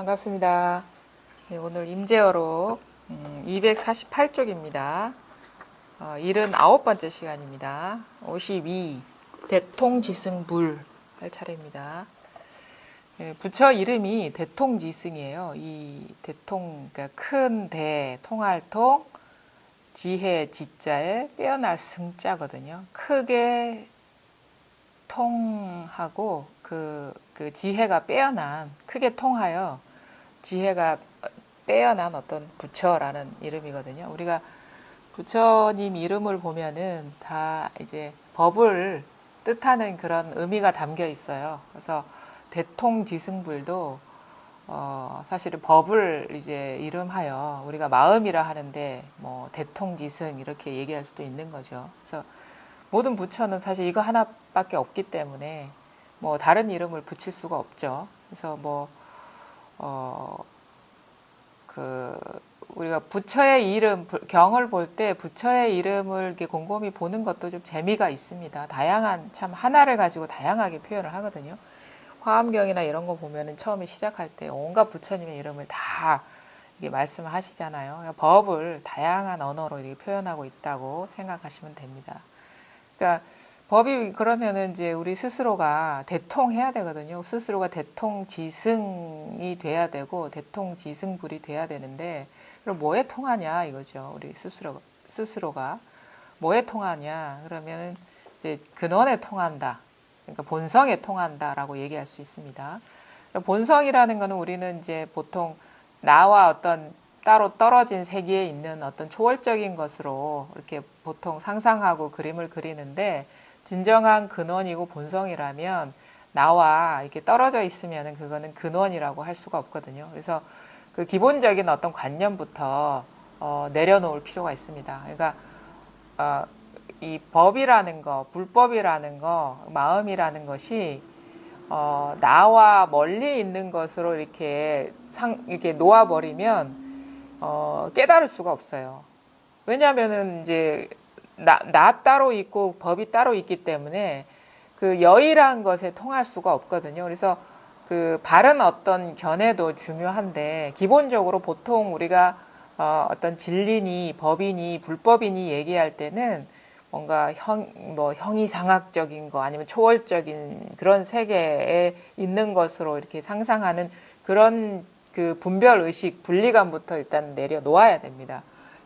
반갑습니다. 네, 오늘 임제어록 248쪽입니다. 79번째 시간입니다. 52 대통지승불 할 차례입니다. 네, 부처 이름이 대통지승이에요. 이 대통, 그러니까 큰 대, 통할 통, 지혜 지자에 빼어날 승자거든요. 크게 통하고 그 지혜가 빼어난, 크게 통하여 지혜가 빼어난 어떤 부처라는 이름이거든요. 우리가 부처님 이름을 보면은 다 이제 법을 뜻하는 그런 의미가 담겨 있어요. 그래서 대통지승불도 사실은 법을 이제 이름하여 우리가 마음이라 하는데 뭐 대통지승 이렇게 얘기할 수도 있는 거죠. 그래서 모든 부처는 사실 이거 하나밖에 없기 때문에 뭐 다른 이름을 붙일 수가 없죠. 그래서 우리가 부처의 이름, 경을 볼 때 부처의 이름을 이렇게 곰곰이 보는 것도 좀 재미가 있습니다. 다양한, 참 하나를 가지고 다양하게 표현을 하거든요. 화엄경이나 이런 거 보면은 처음에 시작할 때 온갖 부처님의 이름을 다 이게 말씀을 하시잖아요. 그러니까 법을 다양한 언어로 이렇게 표현하고 있다고 생각하시면 됩니다. 그러니까 법이 그러면은 이제 우리 스스로가 대통해야 되거든요. 스스로가 대통지승이 돼야 되고 대통지승불이 돼야 되는데 그럼 뭐에 통하냐 이거죠. 우리 스스로가 뭐에 통하냐 그러면은 이제 근원에 통한다. 그러니까 본성에 통한다라고 얘기할 수 있습니다. 본성이라는 거는 우리는 이제 보통 나와 어떤 따로 떨어진 세계에 있는 어떤 초월적인 것으로 이렇게 보통 상상하고 그림을 그리는데 진정한 근원이고 본성이라면 나와 이렇게 떨어져 있으면 그거는 근원이라고 할 수가 없거든요. 그래서 그 기본적인 어떤 관념부터 내려놓을 필요가 있습니다. 그러니까 이 법이라는 거, 불법이라는 거, 마음이라는 것이 나와 멀리 있는 것으로 이렇게 놓아버리면 깨달을 수가 없어요. 왜냐하면은 이제 나 따로 있고 법이 따로 있기 때문에 그 여의란 것에 통할 수가 없거든요. 그래서 그 바른 어떤 견해도 중요한데 기본적으로 보통 우리가 어떤 진리니 법이니 불법이니 얘기할 때는 뭔가 형이상학적인 거 아니면 초월적인 그런 세계에 있는 것으로 이렇게 상상하는 그런 그 분별 의식, 분리감부터 일단 내려놓아야 됩니다.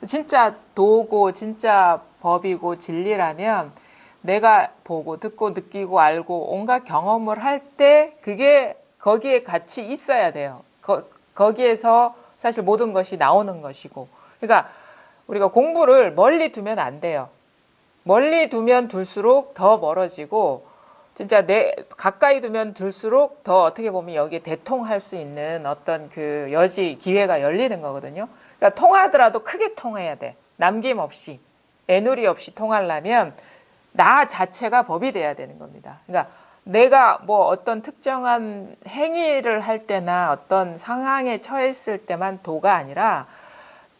진짜 도고 진짜 법이고 진리라면 내가 보고 듣고 느끼고 알고 온갖 경험을 할 때 그게 거기에 같이 있어야 돼요. 거기에서 사실 모든 것이 나오는 것이고. 그러니까 우리가 공부를 멀리 두면 안 돼요. 멀리 두면 둘수록 더 멀어지고 진짜 가까이 두면 둘수록 더 어떻게 보면 여기에 대통할 수 있는 어떤 그 기회가 열리는 거거든요. 그러니까 통하더라도 크게 통해야 돼. 남김없이, 애누리 없이 통하려면 나 자체가 법이 돼야 되는 겁니다. 그러니까 내가 뭐 어떤 특정한 행위를 할 때나 어떤 상황에 처했을 때만 도가 아니라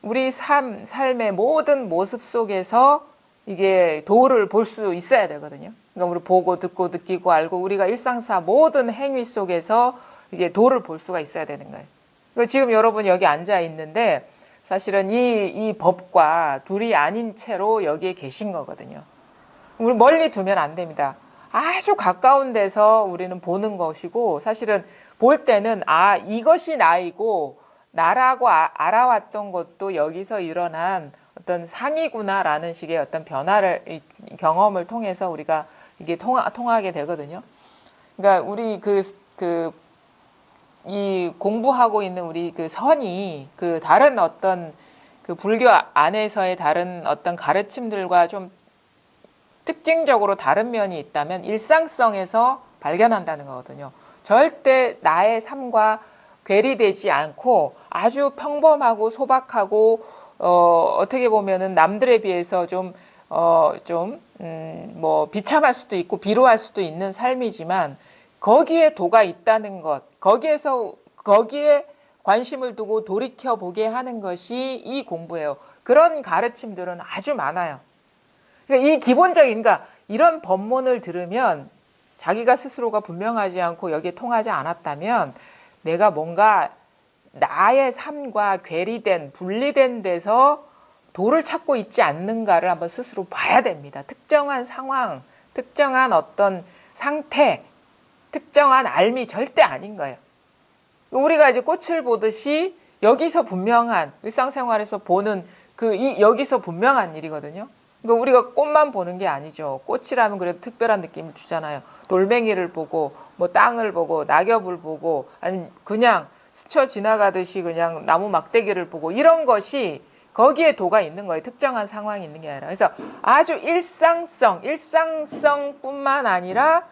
우리 삶의 모든 모습 속에서 이게 도를 볼 수 있어야 되거든요. 그러니까 우리 보고 듣고 느끼고 알고 우리가 일상사 모든 행위 속에서 이게 도를 볼 수가 있어야 되는 거예요. 그러니까 지금 여러분 여기 앉아 있는데 사실은 이 법과 둘이 아닌 채로 여기에 계신 거거든요. 우리 멀리 두면 안 됩니다. 아주 가까운 데서 우리는 보는 것이고 사실은 볼 때는 이것이 나이고 나라고 알아왔던 것도 여기서 일어난 어떤 상이구나라는 식의 어떤 경험을 통해서 우리가 이게 통하게 되거든요. 그러니까 우리 이 공부하고 있는 우리 그 선이 그 다른 어떤 그 불교 안에서의 다른 어떤 가르침들과 좀 특징적으로 다른 면이 있다면 일상성에서 발견한다는 거거든요. 절대 나의 삶과 괴리되지 않고 아주 평범하고 소박하고 어떻게 보면은 남들에 비해서 뭐 비참할 수도 있고 비루할 수도 있는 삶이지만 거기에 도가 있다는 것, 거기에 관심을 두고 돌이켜 보게 하는 것이 이 공부예요. 그런 가르침들은 아주 많아요. 그러니까 이 기본적인, 그러니까 이런 법문을 들으면 자기가 스스로가 분명하지 않고 여기에 통하지 않았다면 내가 뭔가 나의 삶과 괴리된 분리된 데서 도를 찾고 있지 않는가를 한번 스스로 봐야 됩니다. 특정한 상황, 특정한 어떤 상태, 특정한 알미 절대 아닌 거예요. 우리가 이제 꽃을 보듯이 여기서 분명한 일상생활에서 보는 여기서 분명한 일이거든요. 그러니까 우리가 꽃만 보는 게 아니죠. 꽃이라면 그래도 특별한 느낌을 주잖아요. 돌멩이를 보고 뭐 땅을 보고 낙엽을 보고 아니면 그냥 스쳐 지나가듯이 그냥 나무 막대기를 보고 이런 것이 거기에 도가 있는 거예요. 특정한 상황이 있는 게 아니라. 그래서 아주 일상성뿐만 아니라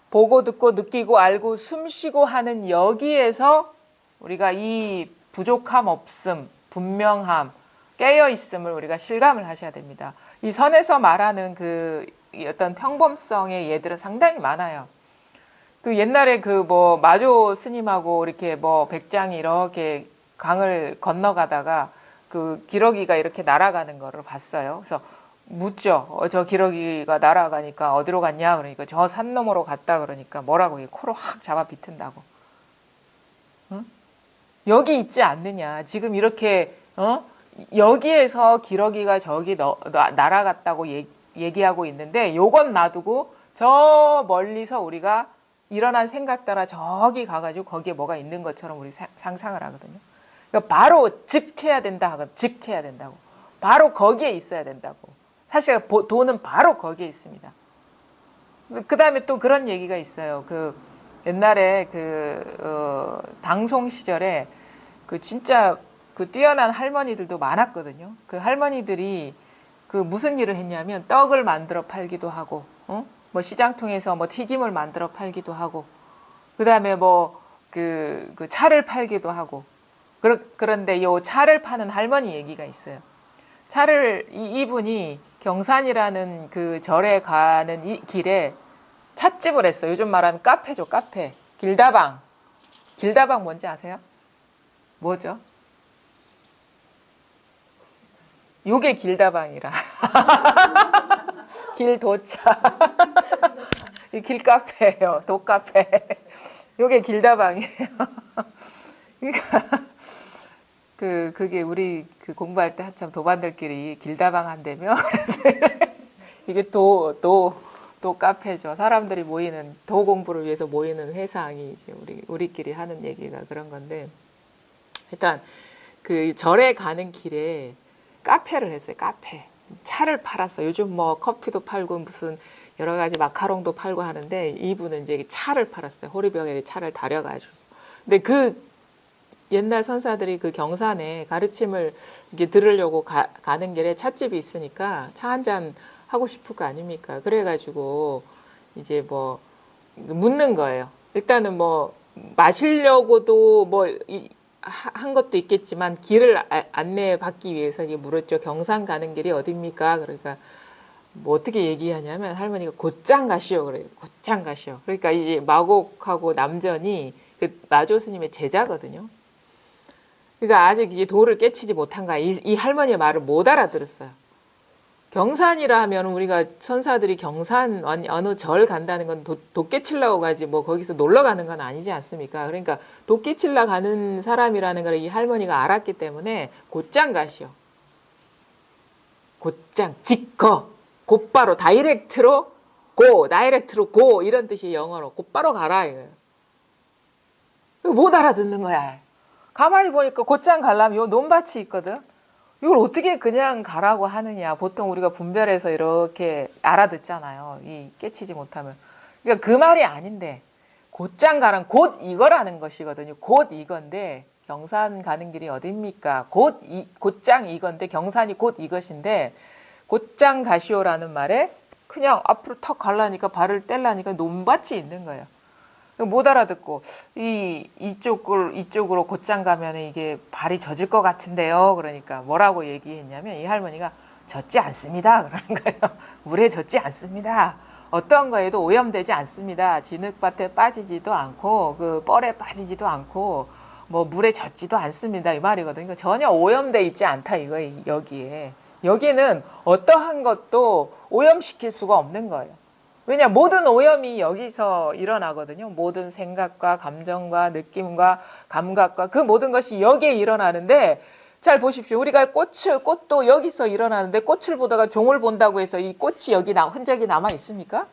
보고 듣고 느끼고 알고 숨쉬고 하는 여기에서 우리가 이 부족함 없음, 분명함, 깨어있음을 우리가 실감을 하셔야 됩니다. 이 선에서 말하는 그 어떤 평범성의 예들은 상당히 많아요. 그 옛날에 그 뭐 마조 스님하고 이렇게 뭐 백장이 이렇게 강을 건너가다가 그 기러기가 이렇게 날아가는 거를 봤어요. 그래서 묻죠. 저 기러기가 날아가니까 어디로 갔냐? 그러니까 저 산 너머로 갔다 그러니까 뭐라고 코로 확 잡아 비튼다고. 응? 여기 있지 않느냐. 지금 이렇게 여기에서 기러기가 저기 날아갔다고 얘기하고 있는데 요건 놔두고 저 멀리서 우리가 일어난 생각 따라 저기 가가지고 거기에 뭐가 있는 것처럼 우리 상상을 하거든요. 그러니까 바로 즉 해야 된다 하거든. 즉 해야 된다고. 바로 거기에 있어야 된다고. 사실 도는 바로 거기에 있습니다. 그 다음에 또 그런 얘기가 있어요. 그 옛날에 당송 시절에 그 진짜 그 뛰어난 할머니들도 많았거든요. 그 할머니들이 그 무슨 일을 했냐면 떡을 만들어 팔기도 하고, 뭐 시장통에서 뭐 튀김을 만들어 팔기도 하고, 그 다음에 뭐 그 차를 팔기도 하고. 그런데 요 차를 파는 할머니 얘기가 있어요. 이분이 경산이라는 그 절에 가는 이 길에 찻집을 했어요. 요즘 말하는 카페죠, 카페. 길다방. 길다방 뭔지 아세요? 뭐죠? 요게 길다방이라. 길도차. 이 길카페예요. 도카페. 요게 길다방이에요. 그러니까 그게 우리 그 공부할 때 한참 도반들끼리 길다방 한다며. 그래서 이게 도 카페죠. 사람들이 모이는 도 공부를 위해서 모이는 회상이 이제 우리끼리 하는 얘기가 그런 건데, 일단 그 절에 가는 길에 카페를 했어요. 카페. 차를 팔았어. 요즘 뭐 커피도 팔고 무슨 여러 가지 마카롱도 팔고 하는데 이분은 이제 차를 팔았어요. 호리병에 차를 다려가지고. 근데 그 옛날 선사들이 그 경산에 가르침을 이렇게 들으려고 가는 길에 찻집이 있으니까 차 한 잔 하고 싶을 거 아닙니까? 그래가지고 이제 뭐 묻는 거예요. 일단은 뭐 마시려고도 뭐 한 것도 있겠지만 길을 안내받기 위해서 이제 물었죠. 경산 가는 길이 어딥니까? 그러니까 뭐 어떻게 얘기하냐면 할머니가 곧장 가시오 그래요. 곧장 가시오. 그러니까 이제 마곡하고 남전이 그 마조 스님의 제자거든요. 그러니까 아직 이제 도를 깨치지 못한 거야. 이 할머니의 말을 못 알아들었어요. 경산이라 하면 우리가 선사들이 경산 어느 절 간다는 건 도 깨치려고 가지 뭐 거기서 놀러 가는 건 아니지 않습니까? 그러니까 도 깨치려 가는 사람이라는 걸 이 할머니가 알았기 때문에 곧장 가시오. 곧장 직거 곧바로 다이렉트로 고 이런 뜻이 영어로 곧바로 가라 이거예요. 못 알아듣는 거야. 가만히 보니까 곧장 가려면 요 논밭이 있거든. 이걸 어떻게 그냥 가라고 하느냐. 보통 우리가 분별해서 이렇게 알아듣잖아요. 이 깨치지 못하면. 그러니까 그 말이 아닌데 곧장 가란 곧 이거라는 것이거든요. 곧 이건데 경산 가는 길이 어딥니까? 곧장 이건데 경산이 곧 이것인데 곧장 가시오라는 말에 그냥 앞으로 턱 가려니까 발을 떼려니까 논밭이 있는 거예요. 못 알아듣고 이쪽으로 곧장 가면 이게 발이 젖을 것 같은데요. 그러니까 뭐라고 얘기했냐면 이 할머니가 젖지 않습니다. 그러는 거예요. 물에 젖지 않습니다. 어떤 거에도 오염되지 않습니다. 진흙밭에 빠지지도 않고 그 뻘에 빠지지도 않고 뭐 물에 젖지도 않습니다. 이 말이거든요. 그러니까 전혀 오염돼 있지 않다 이거예요. 여기에는 어떠한 것도 오염시킬 수가 없는 거예요. 왜냐 모든 오염이 여기서 일어나거든요. 모든 생각과 감정과 느낌과 감각과 그 모든 것이 여기에 일어나는데 잘 보십시오. 우리가 꽃도 여기서 일어나는데 꽃을 보다가 종을 본다고 해서 이 꽃이 여기 흔적이 남아 있습니까?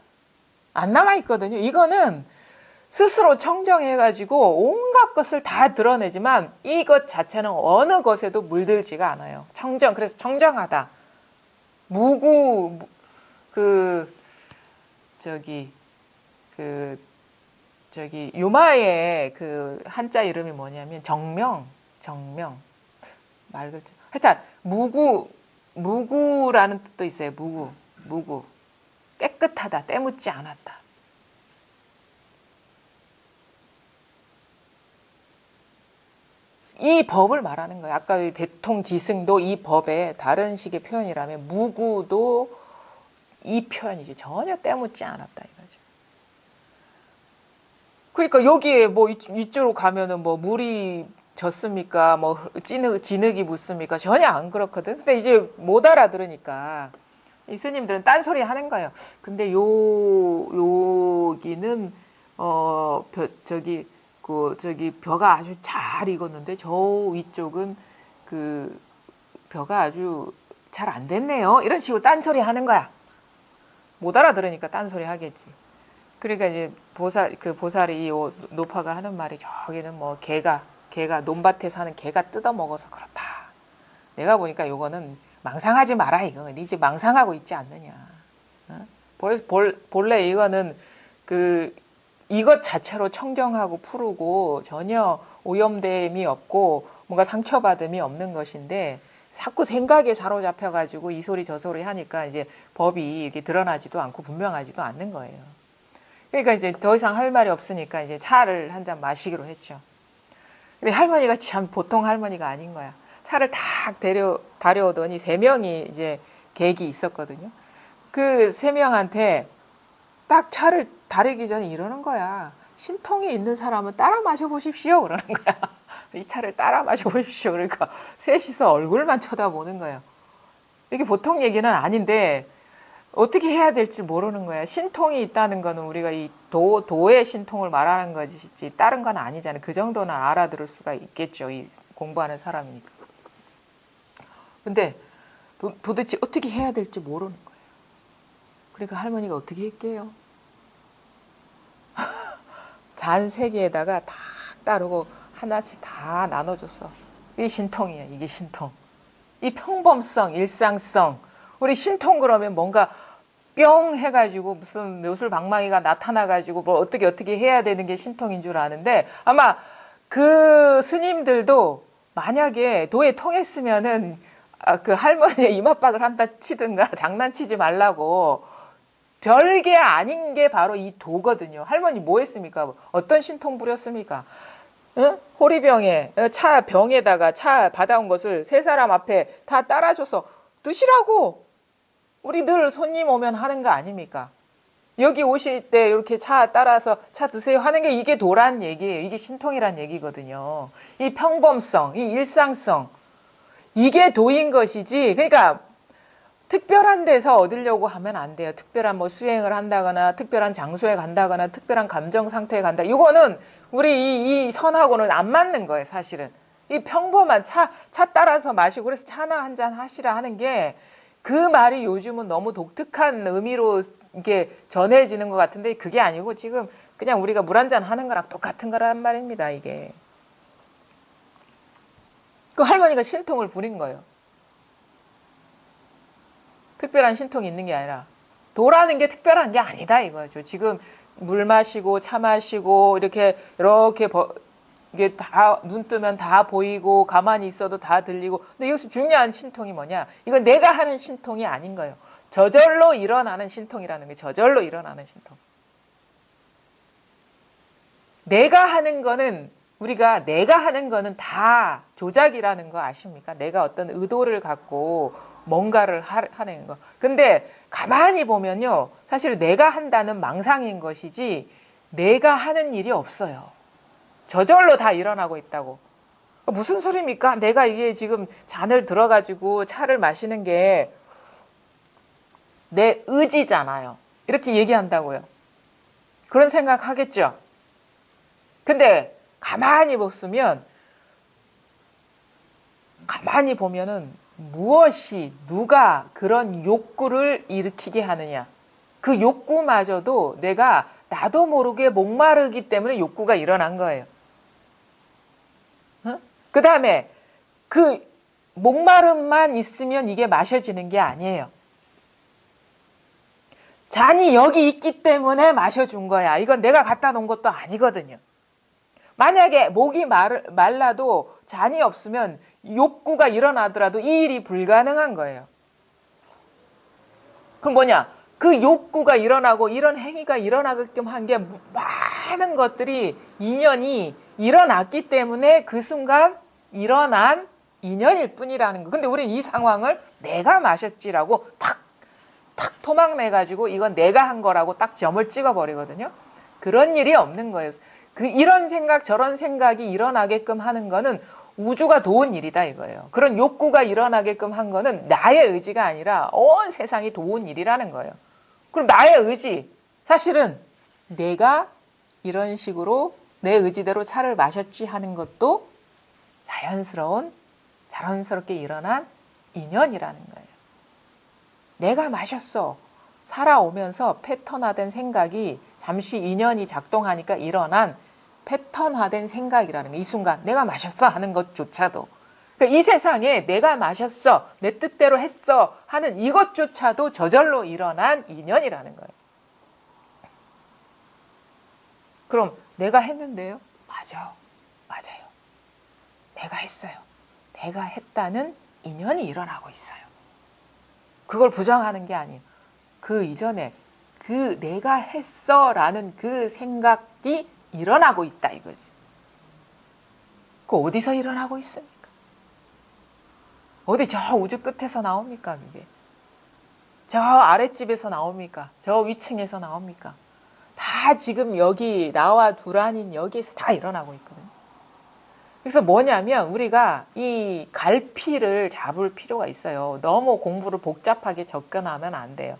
안 남아 있거든요. 이거는 스스로 청정해가지고 온갖 것을 다 드러내지만 이것 자체는 어느 것에도 물들지가 않아요. 그래서 청정하다. 유마의 그 한자 이름이 뭐냐면 정명. 말 그대로. 하여튼 무구라는 뜻도 있어요. 무구. 깨끗하다, 때묻지 않았다. 이 법을 말하는 거예요. 아까 대통지승도 이 법의 다른 식의 표현이라면 무구도 이 표현이죠. 전혀 때묻지 않았다 이거죠. 그러니까 여기에 뭐 이쪽으로 가면은 뭐 물이 졌습니까? 뭐 진흙이 묻습니까? 전혀 안 그렇거든. 근데 이제 못 알아들으니까 이 스님들은 딴소리 하는 거예요. 근데 여기는 벼가 아주 잘 익었는데 저 위쪽은 그 벼가 아주 잘 안 됐네요. 이런 식으로 딴소리 하는 거야. 못 알아들으니까 딴소리 하겠지. 그러니까 이제 보살이 이 노파가 하는 말이 저기는 뭐 개가 논밭에 사는 개가 뜯어 먹어서 그렇다. 내가 보니까 요거는 망상하지 마라 이거. 네 이제 망상하고 있지 않느냐. 어? 본래 이거는 이것 자체로 청정하고 푸르고 전혀 오염됨이 없고 뭔가 상처받음이 없는 것인데 자꾸 생각에 사로잡혀가지고 이 소리 저 소리 하니까 이제 법이 이렇게 드러나지도 않고 분명하지도 않는 거예요. 그러니까 이제 더 이상 할 말이 없으니까 이제 차를 한 잔 마시기로 했죠. 근데 할머니가 참 보통 할머니가 아닌 거야. 차를 탁 다려오더니 3명이 이제 객이 있었거든요. 그 3명한테 딱 차를 다리기 전에 이러는 거야. 신통이 있는 사람은 따라 마셔보십시오. 그러는 거야. 이 차를 따라 마셔보십시오. 그러니까 셋이서 얼굴만 쳐다보는 거예요. 이게 보통 얘기는 아닌데 어떻게 해야 될지 모르는 거야. 신통이 있다는 거는 우리가 이 도의 신통을 말하는 거지 다른 건 아니잖아요. 그 정도는 알아들을 수가 있겠죠. 이 공부하는 사람이니까. 근데 도대체 어떻게 해야 될지 모르는 거예요. 그러니까 할머니가 어떻게 할게요? 잔 3개에다가 다 따르고 하나씩 다 나눠줬어. 이게 신통이야. 이게 신통. 이 평범성, 일상성. 우리 신통 그러면 뭔가 뿅 해가지고 무슨 묘술방망이가 나타나가지고 뭐 어떻게 해야 되는 게 신통인 줄 아는데 아마 그 스님들도 만약에 도에 통했으면은 그 할머니의 이맛박을 한다 치든가 장난치지 말라고 별게 아닌 게 바로 이 도거든요. 할머니 뭐 했습니까? 어떤 신통 부렸습니까? 응? 호리병에 차 병에다가 차 받아온 것을 3사람 앞에 다 따라줘서 드시라고. 우리 늘 손님 오면 하는 거 아닙니까? 여기 오실 때 이렇게 차 따라서 차 드세요 하는 게 이게 도란 얘기예요. 이게 신통이란 얘기거든요. 이 평범성, 이 일상성, 이게 도인 것이지. 그러니까 특별한 데서 얻으려고 하면 안 돼요. 특별한 뭐 수행을 한다거나 특별한 장소에 간다거나 특별한 감정 상태에 간다. 이거는 우리 이 선하고는 안 맞는 거예요. 사실은. 이 평범한 차 따라서 마시고 그래서 차나 한 잔 하시라 하는 게 그 말이 요즘은 너무 독특한 의미로 이게 전해지는 것 같은데 그게 아니고 지금 그냥 우리가 물 한 잔 하는 거랑 똑같은 거란 말입니다. 이게. 그 할머니가 신통을 부린 거예요. 특별한 신통이 있는 게 아니라 도라는 게 특별한 게 아니다 이거죠. 지금 물 마시고 차 마시고 이렇게 이게 다 눈 뜨면 다 보이고 가만히 있어도 다 들리고. 근데 여기서 중요한 신통이 뭐냐? 이건 내가 하는 신통이 아닌 거예요. 저절로 일어나는 신통이라는 게 저절로 일어나는 신통. 내가 하는 거는 다 조작이라는 거 아십니까? 내가 어떤 의도를 갖고 뭔가를 하는 거. 근데 가만히 보면요. 사실 내가 한다는 망상인 것이지 내가 하는 일이 없어요. 저절로 다 일어나고 있다고. 무슨 소리입니까? 내가 이게 지금 잔을 들어가지고 차를 마시는 게 내 의지잖아요. 이렇게 얘기한다고요. 그런 생각 하겠죠. 근데 가만히 보면은 무엇이 누가 그런 욕구를 일으키게 하느냐. 그 욕구마저도 내가 나도 모르게 목마르기 때문에 욕구가 일어난 거예요. 그 다음에 그 목마름만 있으면 이게 마셔지는 게 아니에요. 잔이 여기 있기 때문에 마셔준 거야. 이건 내가 갖다 놓은 것도 아니거든요. 만약에 목이 말라도 잔이 없으면 욕구가 일어나더라도 이 일이 불가능한 거예요. 그럼 뭐냐? 그 욕구가 일어나고 이런 행위가 일어나게끔 한 게 많은 것들이 인연이 일어났기 때문에 그 순간 일어난 인연일 뿐이라는 거. 근데 우리는 이 상황을 내가 마셨지라고 탁 토막내가지고 이건 내가 한 거라고 딱 점을 찍어버리거든요. 그런 일이 없는 거예요. 이런 생각 저런 생각이 일어나게끔 하는 거는 우주가 도운 일이다 이거예요. 그런 욕구가 일어나게끔 한 거는 나의 의지가 아니라 온 세상이 도운 일이라는 거예요. 그럼 나의 의지, 사실은 내가 이런 식으로 내 의지대로 차를 마셨지 하는 것도 자연스럽게 일어난 인연이라는 거예요. 내가 마셨어. 살아오면서 패턴화된 생각이 잠시 인연이 작동하니까 일어난 패턴화된 생각이라는 거. 이 순간 내가 마셨어 하는 것조차도. 그러니까 이 세상에 내가 마셨어, 내 뜻대로 했어 하는 이것조차도 저절로 일어난 인연이라는 거예요. 그럼 내가 했는데요? 맞아요. 내가 했어요. 내가 했다는 인연이 일어나고 있어요. 그걸 부정하는 게 아니에요. 그 이전에 그 내가 했어 라는 그 생각이 일어나고 있다 이거지. 그 어디서 일어나고 있습니까? 어디 저 우주 끝에서 나옵니까 그게? 저 아랫집에서 나옵니까? 저 위층에서 나옵니까? 다 지금 여기 나와 둘 아닌 여기에서 다 일어나고 있거든요. 그래서 뭐냐면 우리가 이 갈피를 잡을 필요가 있어요. 너무 공부를 복잡하게 접근하면 안 돼요.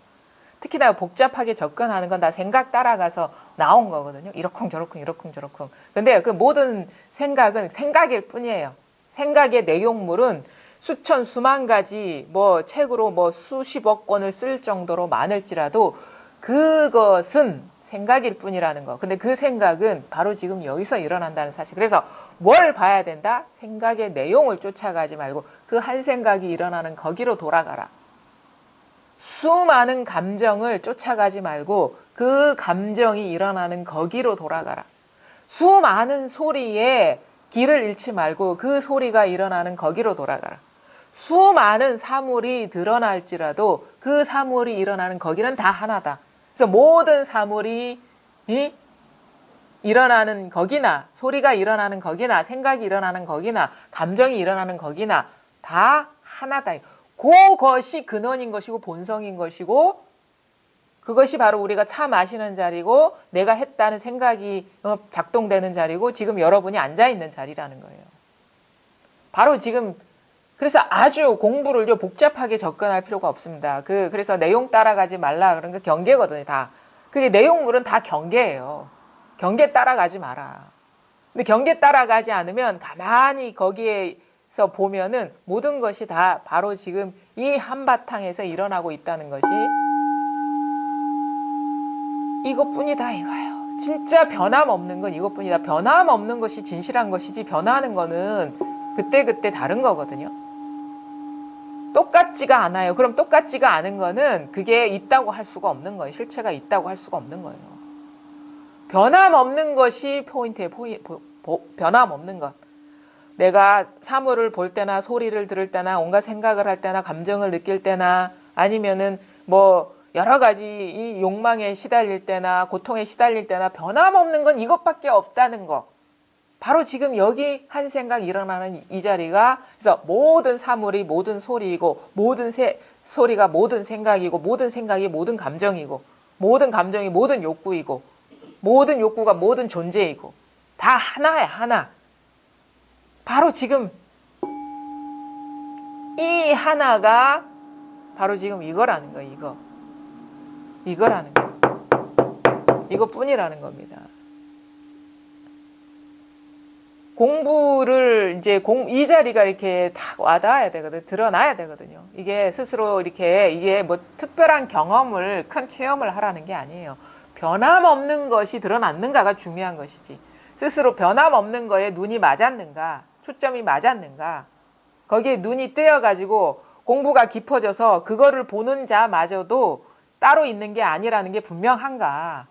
특히나 복잡하게 접근하는 건 다 생각 따라가서 나온 거거든요. 이러쿵저러쿵. 근데 그 모든 생각은 생각일 뿐이에요. 생각의 내용물은 수천 수만 가지 책으로 수십억 권을 쓸 정도로 많을지라도 그것은 생각일 뿐이라는 거. 근데 그 생각은 바로 지금 여기서 일어난다는 사실. 그래서 뭘 봐야 된다? 생각의 내용을 쫓아가지 말고 그 한 생각이 일어나는 거기로 돌아가라. 수많은 감정을 쫓아가지 말고 그 감정이 일어나는 거기로 돌아가라. 수많은 소리에 길을 잃지 말고 그 소리가 일어나는 거기로 돌아가라. 수많은 사물이 드러날지라도 그 사물이 일어나는 거기는 다 하나다. 그래서 모든 사물이 일어나는 거기나 소리가 일어나는 거기나 생각이 일어나는 거기나 감정이 일어나는 거기나 다 하나다. 그것이 근원인 것이고 본성인 것이고 그것이 바로 우리가 차 마시는 자리고 내가 했다는 생각이 작동되는 자리고 지금 여러분이 앉아있는 자리라는 거예요. 바로 지금 그래서 아주 공부를 복잡하게 접근할 필요가 없습니다. 그래서 내용 따라가지 말라 그런 거 경계거든요. 다. 그게 내용물은 다 경계예요. 경계 따라가지 마라. 근데 경계 따라가지 않으면 가만히 거기에서 보면은 모든 것이 다 바로 지금 이 한바탕에서 일어나고 있다는 것이 이것뿐이다 이거예요. 진짜 변함없는 건 이것뿐이다. 변함없는 것이 진실한 것이지 변하는 거는 그때그때 다른 거거든요. 똑같지가 않아요. 그럼 똑같지가 않은 거는 그게 있다고 할 수가 없는 거예요. 실체가 있다고 할 수가 없는 거예요. 변함없는 것이 포인트예요. 변함없는 것. 내가 사물을 볼 때나 소리를 들을 때나 온갖 생각을 할 때나 감정을 느낄 때나 아니면은 여러 가지 이 욕망에 시달릴 때나 고통에 시달릴 때나 변함없는 건 이것밖에 없다는 거. 바로 지금 여기 한 생각 일어나는 이 자리가 그래서 모든 사물이 모든 소리이고 모든 소리가 모든 생각이고 모든 생각이 모든 감정이고 모든 감정이 모든 욕구이고 모든 욕구가 모든 존재이고 다 하나야 하나. 바로 지금 이 하나가 바로 지금 이거라는 거예요. 이거라는 거예요. 이것뿐이라는 겁니다. 공부를 이제 이 자리가 이렇게 탁 와닿아야 되거든. 드러나야 되거든요. 이게 스스로 이렇게 이게 뭐 특별한 경험을 큰 체험을 하라는 게 아니에요. 변함없는 것이 드러났는가가 중요한 것이지. 스스로 변함없는 거에 눈이 맞았는가, 초점이 맞았는가, 거기에 눈이 뜨여가지고 공부가 깊어져서 그거를 보는 자마저도 따로 있는 게 아니라는 게 분명한가.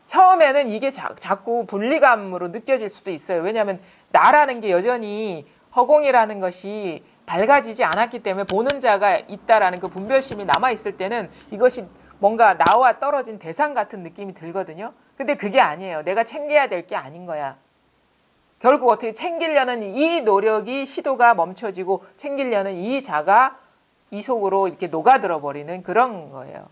처음에는 이게 자꾸 분리감으로 느껴질 수도 있어요. 왜냐하면 나라는 게 여전히 허공이라는 것이 밝아지지 않았기 때문에 보는 자가 있다라는 그 분별심이 남아있을 때는 이것이 뭔가 나와 떨어진 대상 같은 느낌이 들거든요. 근데 그게 아니에요. 내가 챙겨야 될 게 아닌 거야. 결국 어떻게 챙기려는 이 노력이 시도가 멈춰지고 챙기려는 이 자가 이 속으로 이렇게 녹아들어 버리는 그런 거예요.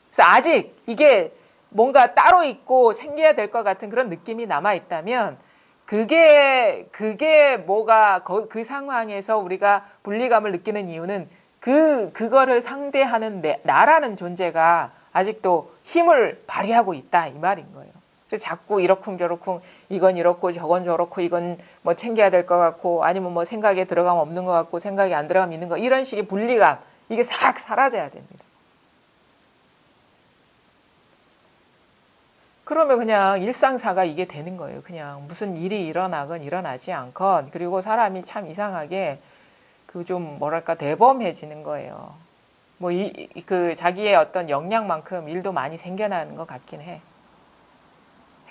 그래서 아직 이게 뭔가 따로 있고 챙겨야 될 것 같은 그런 느낌이 남아 있다면 그게 뭐가 그 상황에서 우리가 분리감을 느끼는 이유는 그거를 상대하는 나라는 존재가 아직도 힘을 발휘하고 있다 이 말인 거예요. 그래서 자꾸 이러쿵저러쿵 이건 이렇고 저건 저렇고 이건 뭐 챙겨야 될 것 같고 아니면 뭐 생각에 들어가면 없는 것 같고 생각이 안 들어가면 있는 거 이런 식의 분리감 이게 싹 사라져야 됩니다. 그러면 그냥 일상사가 이게 되는 거예요. 그냥 무슨 일이 일어나건 일어나지 않건 그리고 사람이 참 이상하게 그 좀 뭐랄까 대범해지는 거예요. 뭐 그 자기의 어떤 역량만큼 일도 많이 생겨나는 것 같긴 해.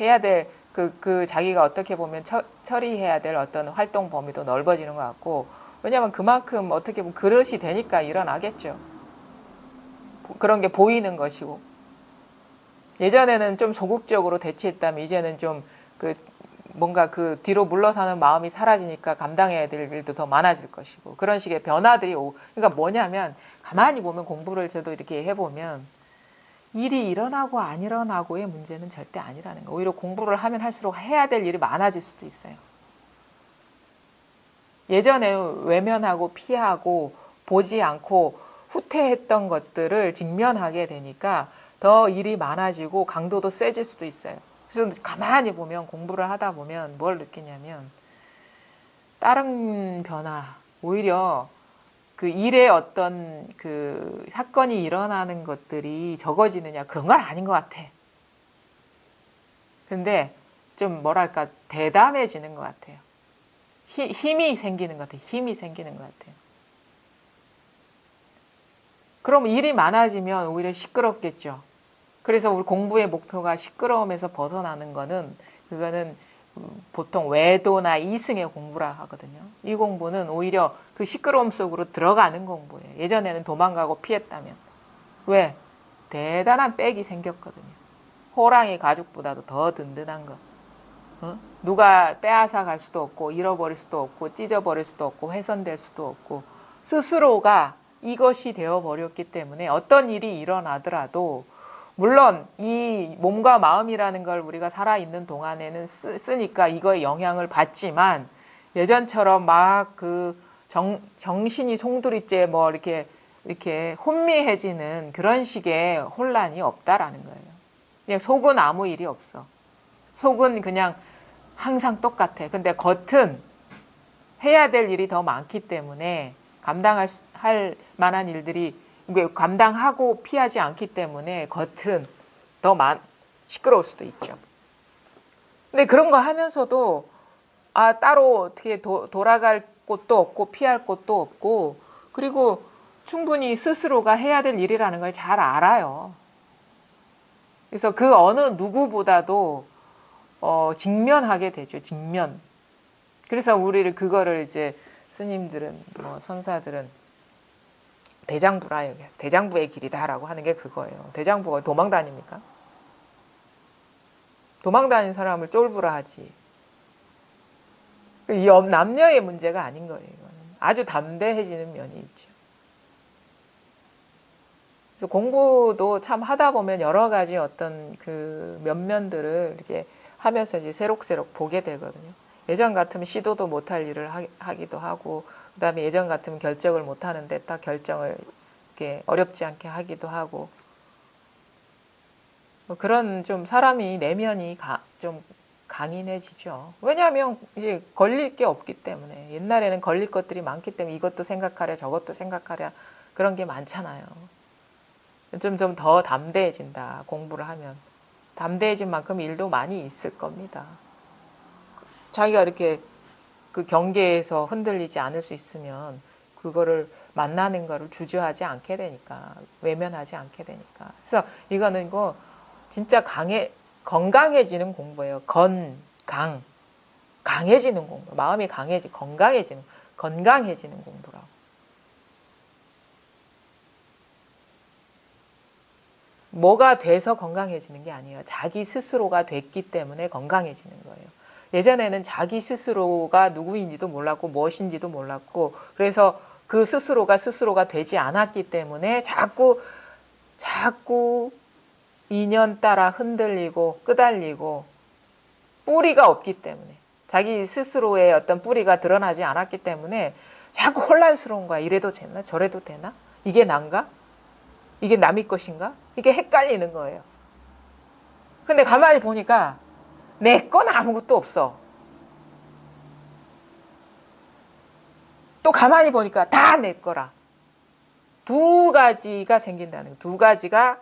해야 될 그 자기가 어떻게 보면 처리해야 될 어떤 활동 범위도 넓어지는 것 같고 왜냐하면 그만큼 어떻게 보면 그릇이 되니까 일어나겠죠. 그런 게 보이는 것이고. 예전에는 좀 소극적으로 대치했다면 이제는 좀 그 뭔가 그 뒤로 물러서는 마음이 사라지니까 감당해야 될 일도 더 많아질 것이고 그런 식의 변화들이 그러니까 뭐냐면 가만히 보면 공부를 저도 이렇게 해보면 일이 일어나고 안 일어나고의 문제는 절대 아니라는 거. 오히려 공부를 하면 할수록 해야 될 일이 많아질 수도 있어요. 예전에 외면하고 피하고 보지 않고 후퇴했던 것들을 직면하게 되니까 더 일이 많아지고 강도도 세질 수도 있어요. 그래서 가만히 보면 공부를 하다 보면 뭘 느끼냐면 다른 변화, 오히려 그 일에 어떤 그 사건이 일어나는 것들이 적어지느냐 그런 건 아닌 것 같아. 근데 좀 뭐랄까 대담해지는 것 같아요. 힘이 생기는 것 같아요. 힘이 생기는 것 같아요. 그럼 일이 많아지면 오히려 시끄럽겠죠. 그래서 우리 공부의 목표가 시끄러움에서 벗어나는 거는 그거는 보통 외도나 이승의 공부라 하거든요. 이 공부는 오히려 그 시끄러움 속으로 들어가는 공부예요. 예전에는 도망가고 피했다면. 왜? 대단한 백이 생겼거든요. 호랑이 가죽보다도 더 든든한 거. 누가 빼앗아 갈 수도 없고 잃어버릴 수도 없고 찢어버릴 수도 없고 훼손될 수도 없고 스스로가 이것이 되어버렸기 때문에 어떤 일이 일어나더라도 물론 이 몸과 마음이라는 걸 우리가 살아있는 동안에는 쓰니까 이거에 영향을 받지만 예전처럼 막 그 정신이 송두리째 뭐 이렇게 혼미해지는 그런 식의 혼란이 없다라는 거예요. 그냥 속은 아무 일이 없어. 속은 그냥 항상 똑같아. 근데 겉은 해야 될 일이 더 많기 때문에 할 만한 일들이 감당하고 피하지 않기 때문에 겉은 더 시끄러울 수도 있죠. 근데 그런 거 하면서도 따로 어떻게 돌아갈 곳도 없고 피할 곳도 없고 그리고 충분히 스스로가 해야 될 일이라는 걸 잘 알아요. 그래서 그 어느 누구보다도 직면하게 되죠. 직면. 그래서 우리를 그거를 이제 스님들은 뭐 선사들은 대장부라 여기 대장부의 길이다라고 하는 게 그거예요. 대장부가 도망 다닙니까? 도망 다니는 사람을 쫄부라 하지. 남녀의 문제가 아닌 거예요. 이거는. 아주 담대해지는 면이 있죠. 그래서 공부도 참 하다 보면 여러 가지 어떤 그 면면들을 이렇게 하면서 이제 새록새록 보게 되거든요. 예전 같으면 시도도 못할 일을 하기도 하고, 그 다음에 예전 같으면 결정을 못하는데 딱 결정을 이렇게 어렵지 않게 하기도 하고, 그런 좀 사람이 내면이 좀 강인해지죠. 왜냐하면 이제 걸릴 게 없기 때문에. 옛날에는 걸릴 것들이 많기 때문에 이것도 생각하랴 저것도 생각하랴 그런 게 많잖아요. 좀 더 담대해진다. 공부를 하면. 담대해진 만큼 일도 많이 있을 겁니다. 자기가 이렇게 그 경계에서 흔들리지 않을 수 있으면 그거를 만나는 거를 주저하지 않게 되니까, 외면하지 않게 되니까. 그래서 이거는 이거 진짜 건강해지는 공부예요. 강해지는 공부. 마음이 건강해지는 공부라고. 뭐가 돼서 건강해지는 게 아니에요. 자기 스스로가 됐기 때문에 건강해지는 거예요. 예전에는 자기 스스로가 누구인지도 몰랐고 무엇인지도 몰랐고 그래서 그 스스로가 되지 않았기 때문에 자꾸 인연 따라 흔들리고 끄달리고 뿌리가 없기 때문에 자기 스스로의 어떤 뿌리가 드러나지 않았기 때문에 자꾸 혼란스러운 거야. 이래도 되나? 저래도 되나? 이게 난가? 이게 남의 것인가? 이게 헷갈리는 거예요. 근데 가만히 보니까 내 건 아무것도 없어. 또 가만히 보니까 다 내 거라. 두 가지가 생긴다는 거. 두 가지가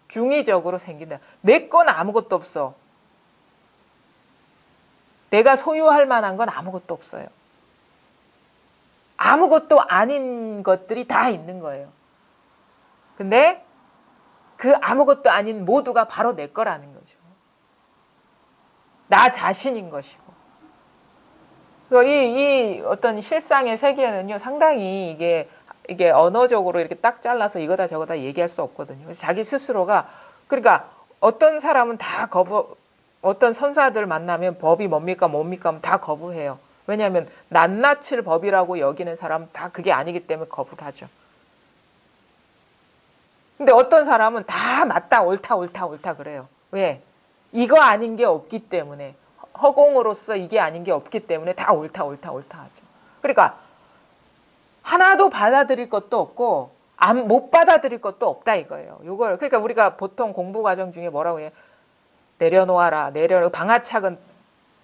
중의적으로 생긴다. 내 건 아무것도 없어. 내가 소유할 만한 건 아무것도 없어요. 아무것도 아닌 것들이 다 있는 거예요. 근데 그 아무것도 아닌 모두가 바로 내 거라는 거죠. 나 자신인 것이고. 이 어떤 실상의 세계는요, 상당히 이게 언어적으로 이렇게 딱 잘라서 이거다 저거다 얘기할 수 없거든요. 그래서 자기 스스로가, 그러니까 어떤 사람은 어떤 선사들 만나면 법이 뭡니까 하면 다 거부해요. 왜냐하면 낱낱을 법이라고 여기는 사람은 다 그게 아니기 때문에 거부를 하죠. 근데 어떤 사람은 다 맞다 옳다 그래요. 왜? 이거 아닌 게 없기 때문에, 허공으로서 이게 아닌 게 없기 때문에 다 옳다 하죠. 그러니까 하나도 받아들일 것도 없고 못 받아들일 것도 없다 이거예요. 그러니까 우리가 보통 공부 과정 중에 뭐라고 해요? 내려놓아라. 방아착은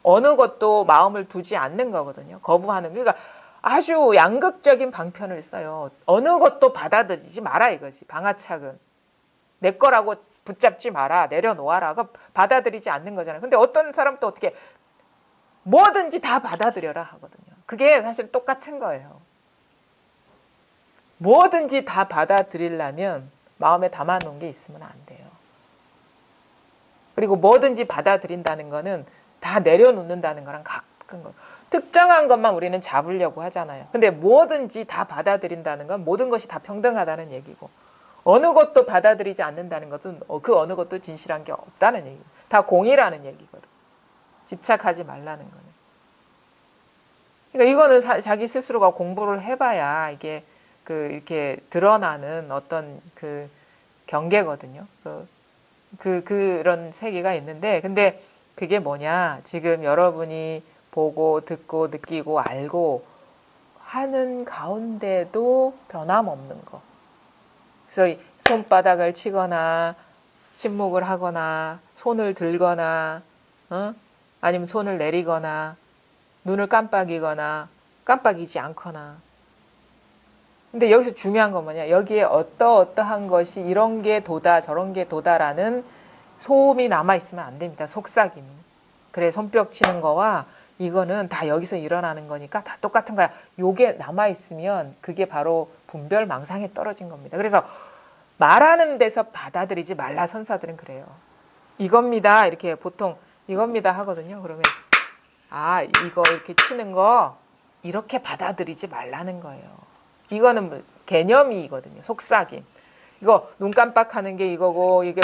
어느 것도 마음을 두지 않는 거거든요. 거부하는. 그러니까 아주 양극적인 방편을 써요. 어느 것도 받아들이지 마라 이거지. 방아착은. 내 거라고 붙잡지 마라. 내려놓아라. 그거 받아들이지 않는 거잖아요. 근데 어떤 사람은 또 어떻게 뭐든지 다 받아들여라 하거든요. 그게 사실 똑같은 거예요. 뭐든지 다 받아들이려면 마음에 담아놓은 게 있으면 안 돼요. 그리고 뭐든지 받아들인다는 거는 다 내려놓는다는 거랑 같은 거. 특정한 것만 우리는 잡으려고 하잖아요. 근데 뭐든지 다 받아들인다는 건 모든 것이 다 평등하다는 얘기고, 어느 것도 받아들이지 않는다는 것은 그 어느 것도 진실한 게 없다는 얘기고, 다 공이라는 얘기거든. 집착하지 말라는 거는. 그러니까 이거는 자기 스스로가 공부를 해봐야 이게 이렇게 드러나는 어떤 그 경계거든요. 그런 세계가 있는데, 근데 그게 뭐냐? 지금 여러분이 보고 듣고 느끼고 알고 하는 가운데도 변함없는 거. 그래서 손바닥을 치거나 침묵을 하거나 손을 들거나 아니면 손을 내리거나 눈을 깜빡이거나 깜빡이지 않거나. 근데 여기서 중요한 건 뭐냐? 여기에 어떠한 것이 이런 게 도다 저런 게 도다라는 소음이 남아있으면 안 됩니다. 속삭임이. 그래, 손뼉 치는 거와 이거는 다 여기서 일어나는 거니까 다 똑같은 거야. 요게 남아있으면 그게 바로 분별망상에 떨어진 겁니다. 그래서 말하는 데서 받아들이지 말라 선사들은 그래요. 이겁니다. 이렇게 보통 이겁니다 하거든요. 그러면 이거 이렇게 치는 거 이렇게 받아들이지 말라는 거예요. 이거는 개념이거든요. 속삭임. 이거 눈 깜빡하는 게 이거고, 이게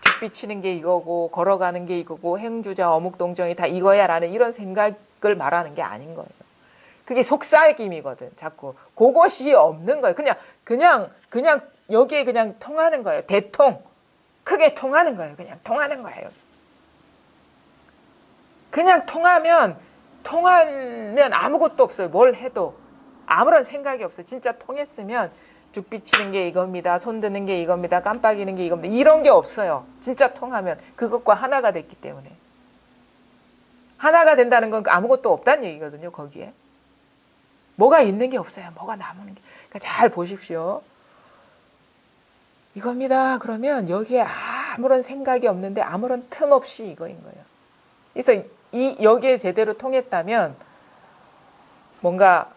죽비 치는 게 이거고, 걸어가는 게 이거고, 행주자 어묵동정이 다 이거야 라는 이런 생각을 말하는 게 아닌 거예요. 그게 속삭임이거든. 자꾸 그것이 없는 거예요. 그냥 여기에 그냥 통하는 거예요. 대통. 크게 통하는 거예요. 그냥 통하는 거예요. 그냥 통하면 아무것도 없어요. 뭘 해도 아무런 생각이 없어요. 진짜 통했으면 죽비치는 게 이겁니다. 손 드는 게 이겁니다. 깜빡이는 게 이겁니다. 이런 게 없어요. 진짜 통하면 그것과 하나가 됐기 때문에. 하나가 된다는 건 아무것도 없다는 얘기거든요. 거기에. 뭐가 있는 게 없어요. 뭐가 남는 게. 그러니까 잘 보십시오. 이겁니다. 그러면 여기에 아무런 생각이 없는데 아무런 틈 없이 이거인 거예요. 그래서 여기에 제대로 통했다면 뭔가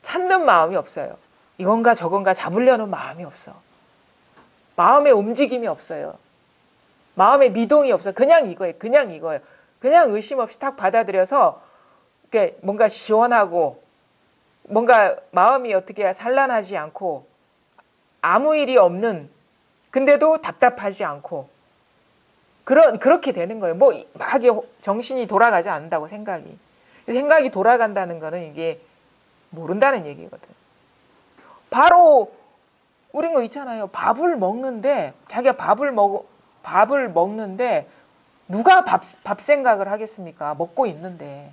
찾는 마음이 없어요. 이건가 저건가 잡으려는 마음이 없어. 마음의 움직임이 없어요. 마음의 미동이 없어. 그냥 이거예요. 그냥 이거예요. 그냥 의심 없이 딱 받아들여서 이렇게 뭔가 시원하고 뭔가 마음이 어떻게 산란하지 않고 아무 일이 없는 근데도 답답하지 않고 그렇게 되는 거예요. 뭐 막 정신이 돌아가지 않는다고 생각이 돌아간다는 거는 이게 모른다는 얘기거든. 바로 우린 거 있잖아요. 밥을 먹는데 자기가 밥을 먹는데 누가 밥 생각을 하겠습니까? 먹고 있는데.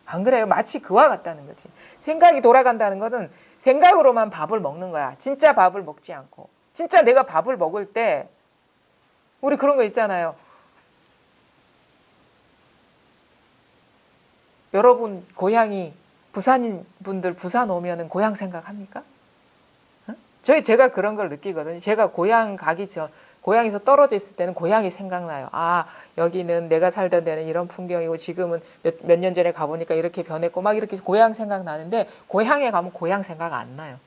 안 그래요? 마치 그와 같다는 거지. 생각이 돌아간다는 것은 생각으로만 밥을 먹는 거야. 진짜 밥을 먹지 않고. 진짜 내가 밥을 먹을 때 우리 그런 거 있잖아요. 여러분 고향이 부산인 분들 부산 오면은 고향 생각합니까? 응? 제가 그런 걸 느끼거든요. 제가 고향에서 떨어져 있을 때는 고향이 생각나요. 아, 여기는 내가 살던 데는 이런 풍경이고 지금은 몇 년 전에 가보니까 이렇게 변했고 막 이렇게 고향 생각나는데 고향에 가면 고향 생각 안 나요.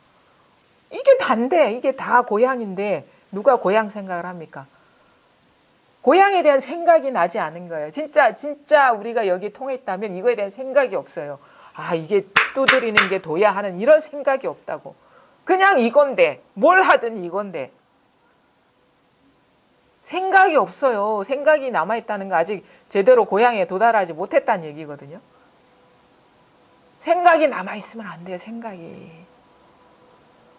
이게 단데 이게 다 고향인데 누가 고향 생각을 합니까? 고향에 대한 생각이 나지 않은 거예요. 진짜 우리가 여기 통했다면 이거에 대한 생각이 없어요. 아, 이게 두드리는 게 도야 하는 이런 생각이 없다고. 그냥 이건데 뭘 하든 이건데. 생각이 없어요. 생각이 남아있다는 거 아직 제대로 고향에 도달하지 못했다는 얘기거든요. 생각이 남아있으면 안 돼요. 생각이.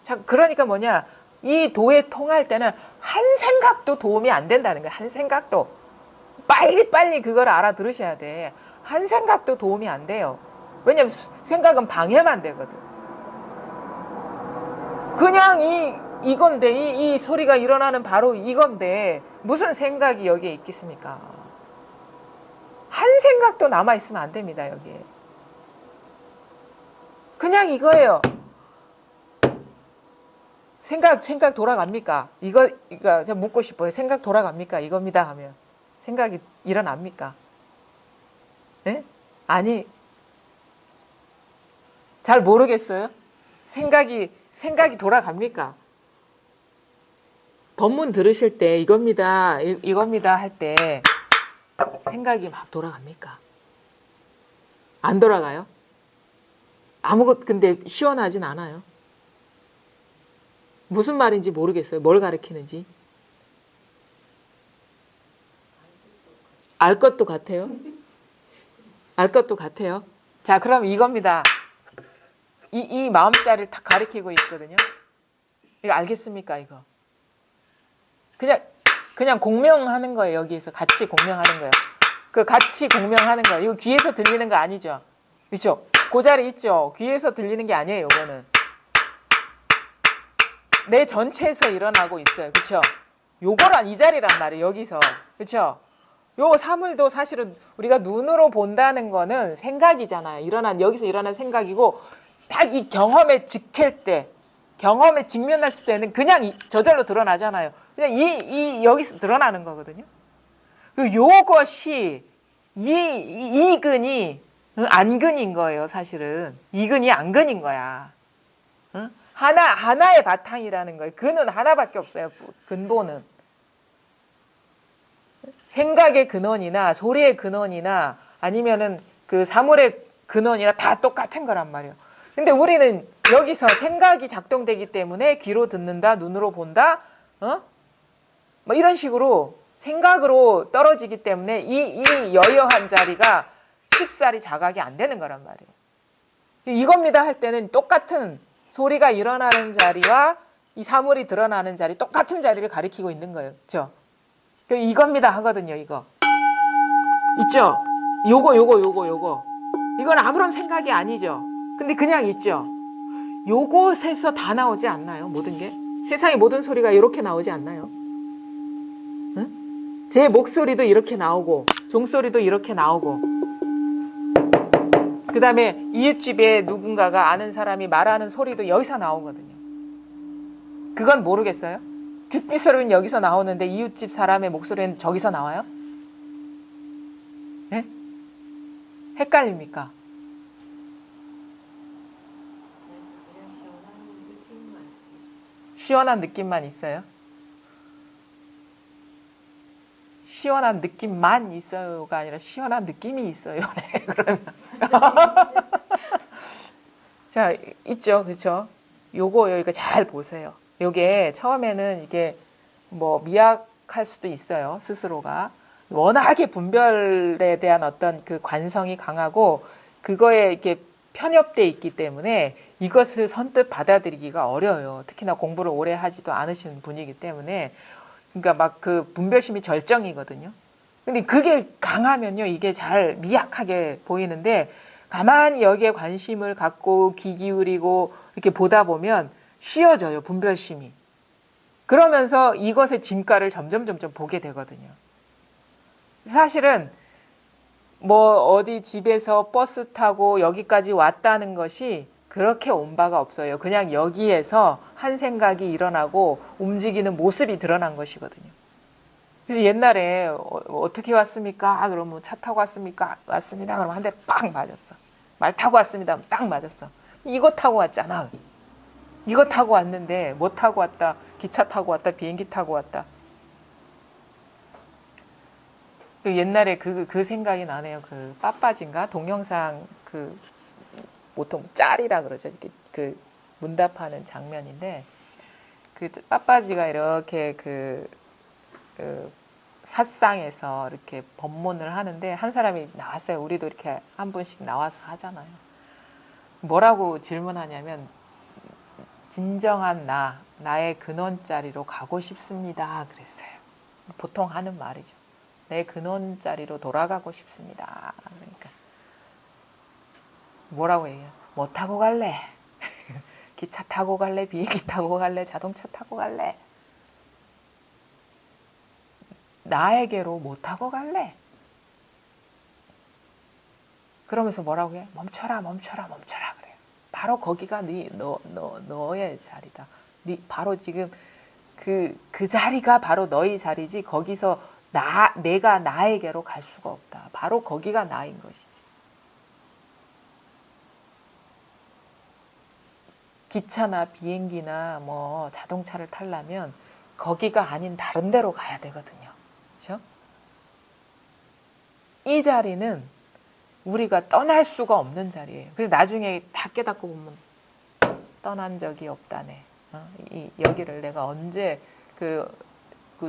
자, 그러니까 뭐냐. 이 도에 통할 때는 한 생각도 도움이 안 된다는 거예요. 한 생각도. 빨리 그걸 알아들으셔야 돼. 한 생각도 도움이 안 돼요. 왜냐면 생각은 방해만 되거든. 그냥 이건데 이 소리가 일어나는 바로 이건데 무슨 생각이 여기에 있겠습니까? 한 생각도 남아있으면 안 됩니다. 여기에. 그냥 이거예요. 생각 돌아갑니까? 이거 제가 묻고 싶어요. 생각 돌아갑니까? 이겁니다 하면 생각이 일어납니까? 네? 아니, 잘 모르겠어요. 생각이 돌아갑니까? 법문 들으실 때 이겁니다 할 때 생각이 막 돌아갑니까? 안 돌아가요? 근데 시원하진 않아요. 무슨 말인지 모르겠어요. 뭘 가리키는지. 알 것도 같아요. 알 것도 같아요. 자, 그럼 이겁니다. 이 마음자리를 딱 가리키고 있거든요. 이거 알겠습니까? 이거. 그냥 공명하는 거예요. 여기에서 같이 공명하는 거예요. 그 같이 공명하는 거예요. 이거 귀에서 들리는 거 아니죠? 그렇죠? 그 자리 있죠? 귀에서 들리는 게 아니에요. 이거는. 내 전체에서 일어나고 있어요. 그렇죠? 요거란 이 자리란 말이에요. 여기서. 그렇죠? 요 사물도 사실은 우리가 눈으로 본다는 거는 생각이잖아요. 여기서 일어난 생각이고 딱 이 경험에 직할 때, 경험에 직면했을 때는 그냥 저절로 드러나잖아요. 그냥 여기서 드러나는 거거든요. 요것이 이근이 안근인 거예요. 사실은 이근이 안근인 거야. 하나의 바탕이라는 거예요. 근은 하나밖에 없어요. 근본은. 생각의 근원이나 소리의 근원이나 아니면은 그 사물의 근원이나 다 똑같은 거란 말이에요. 근데 우리는 여기서 생각이 작동되기 때문에 귀로 듣는다, 눈으로 본다, 뭐 이런 식으로 생각으로 떨어지기 때문에 이 여여한 자리가 쉽사리 자각이 안 되는 거란 말이에요. 이겁니다 할 때는 똑같은 소리가 일어나는 자리와 이 사물이 드러나는 자리, 똑같은 자리를 가리키고 있는 거예요. 그렇죠? 이겁니다 하거든요. 이거. 있죠? 요거. 이건 아무런 생각이 아니죠. 근데 그냥 있죠. 요곳에서 다 나오지 않나요? 모든 게? 세상의 모든 소리가 이렇게 나오지 않나요? 응? 제 목소리도 이렇게 나오고 종소리도 이렇게 나오고 그 다음에 이웃집에 누군가가 아는 사람이 말하는 소리도 여기서 나오거든요. 그건 모르겠어요? 뒷빗소리는 여기서 나오는데 이웃집 사람의 목소리는 저기서 나와요? 네? 헷갈립니까? 시원한 느낌만 있어요? 시원한 느낌만 있어요가 아니라 시원한 느낌이 있어요. 네, 그러면. 자, 있죠. 그렇죠? 요거 여기가 잘 보세요. 요게 처음에는 이게 뭐 미약할 수도 있어요. 스스로가. 워낙에 분별에 대한 어떤 그 관성이 강하고 그거에 이렇게 편협돼 있기 때문에 이것을 선뜻 받아들이기가 어려워요. 특히나 공부를 오래 하지도 않으신 분이기 때문에 그러니까 막 그 분별심이 절정이거든요. 근데 그게 강하면요, 이게 잘 미약하게 보이는데 가만히 여기에 관심을 갖고 귀 기울이고 이렇게 보다 보면 쉬워져요, 분별심이. 그러면서 이것의 진가를 점점 보게 되거든요. 사실은 뭐 어디 집에서 버스 타고 여기까지 왔다는 것이 그렇게 온 바가 없어요. 그냥 여기에서 한 생각이 일어나고 움직이는 모습이 드러난 것이거든요. 그래서 옛날에 어떻게 왔습니까? 그러면 차 타고 왔습니까? 왔습니다. 그러면 한 대 빵 맞았어. 말 타고 왔습니다. 딱 맞았어. 이거 타고 왔잖아. 이거 타고 왔는데 뭐 타고 왔다. 기차 타고 왔다. 비행기 타고 왔다. 옛날에 그 생각이 나네요. 그 빠빠진가 동영상 그 보통 짤이라 그러죠. 이렇게 그 문답하는 장면인데 그 빠빠지가 이렇게 그 삿상에서 이렇게 법문을 하는데 한 사람이 나왔어요. 우리도 이렇게 한 분씩 나와서 하잖아요. 뭐라고 질문하냐면 진정한 나의 근원자리로 가고 싶습니다. 그랬어요. 보통 하는 말이죠. 내 근원자리로 돌아가고 싶습니다. 그러니까 뭐라고 얘기해요? 뭐 타고 갈래? 기차 타고 갈래? 비행기 타고 갈래? 자동차 타고 갈래? 나에게로 뭐 타고 갈래? 그러면서 뭐라고 해? 멈춰라, 멈춰라, 멈춰라 그래요. 바로 거기가 너의 자리다. 바로 지금 그 자리가 바로 너의 자리지. 거기서 내가 나에게로 갈 수가 없다. 바로 거기가 나인 것이지. 기차나 비행기나 뭐 자동차를 타려면 거기가 아닌 다른 데로 가야 되거든요. 그렇죠? 이 자리는 우리가 떠날 수가 없는 자리예요. 그래서 나중에 다 깨닫고 보면 떠난 적이 없다네. 여기를 내가 언제 그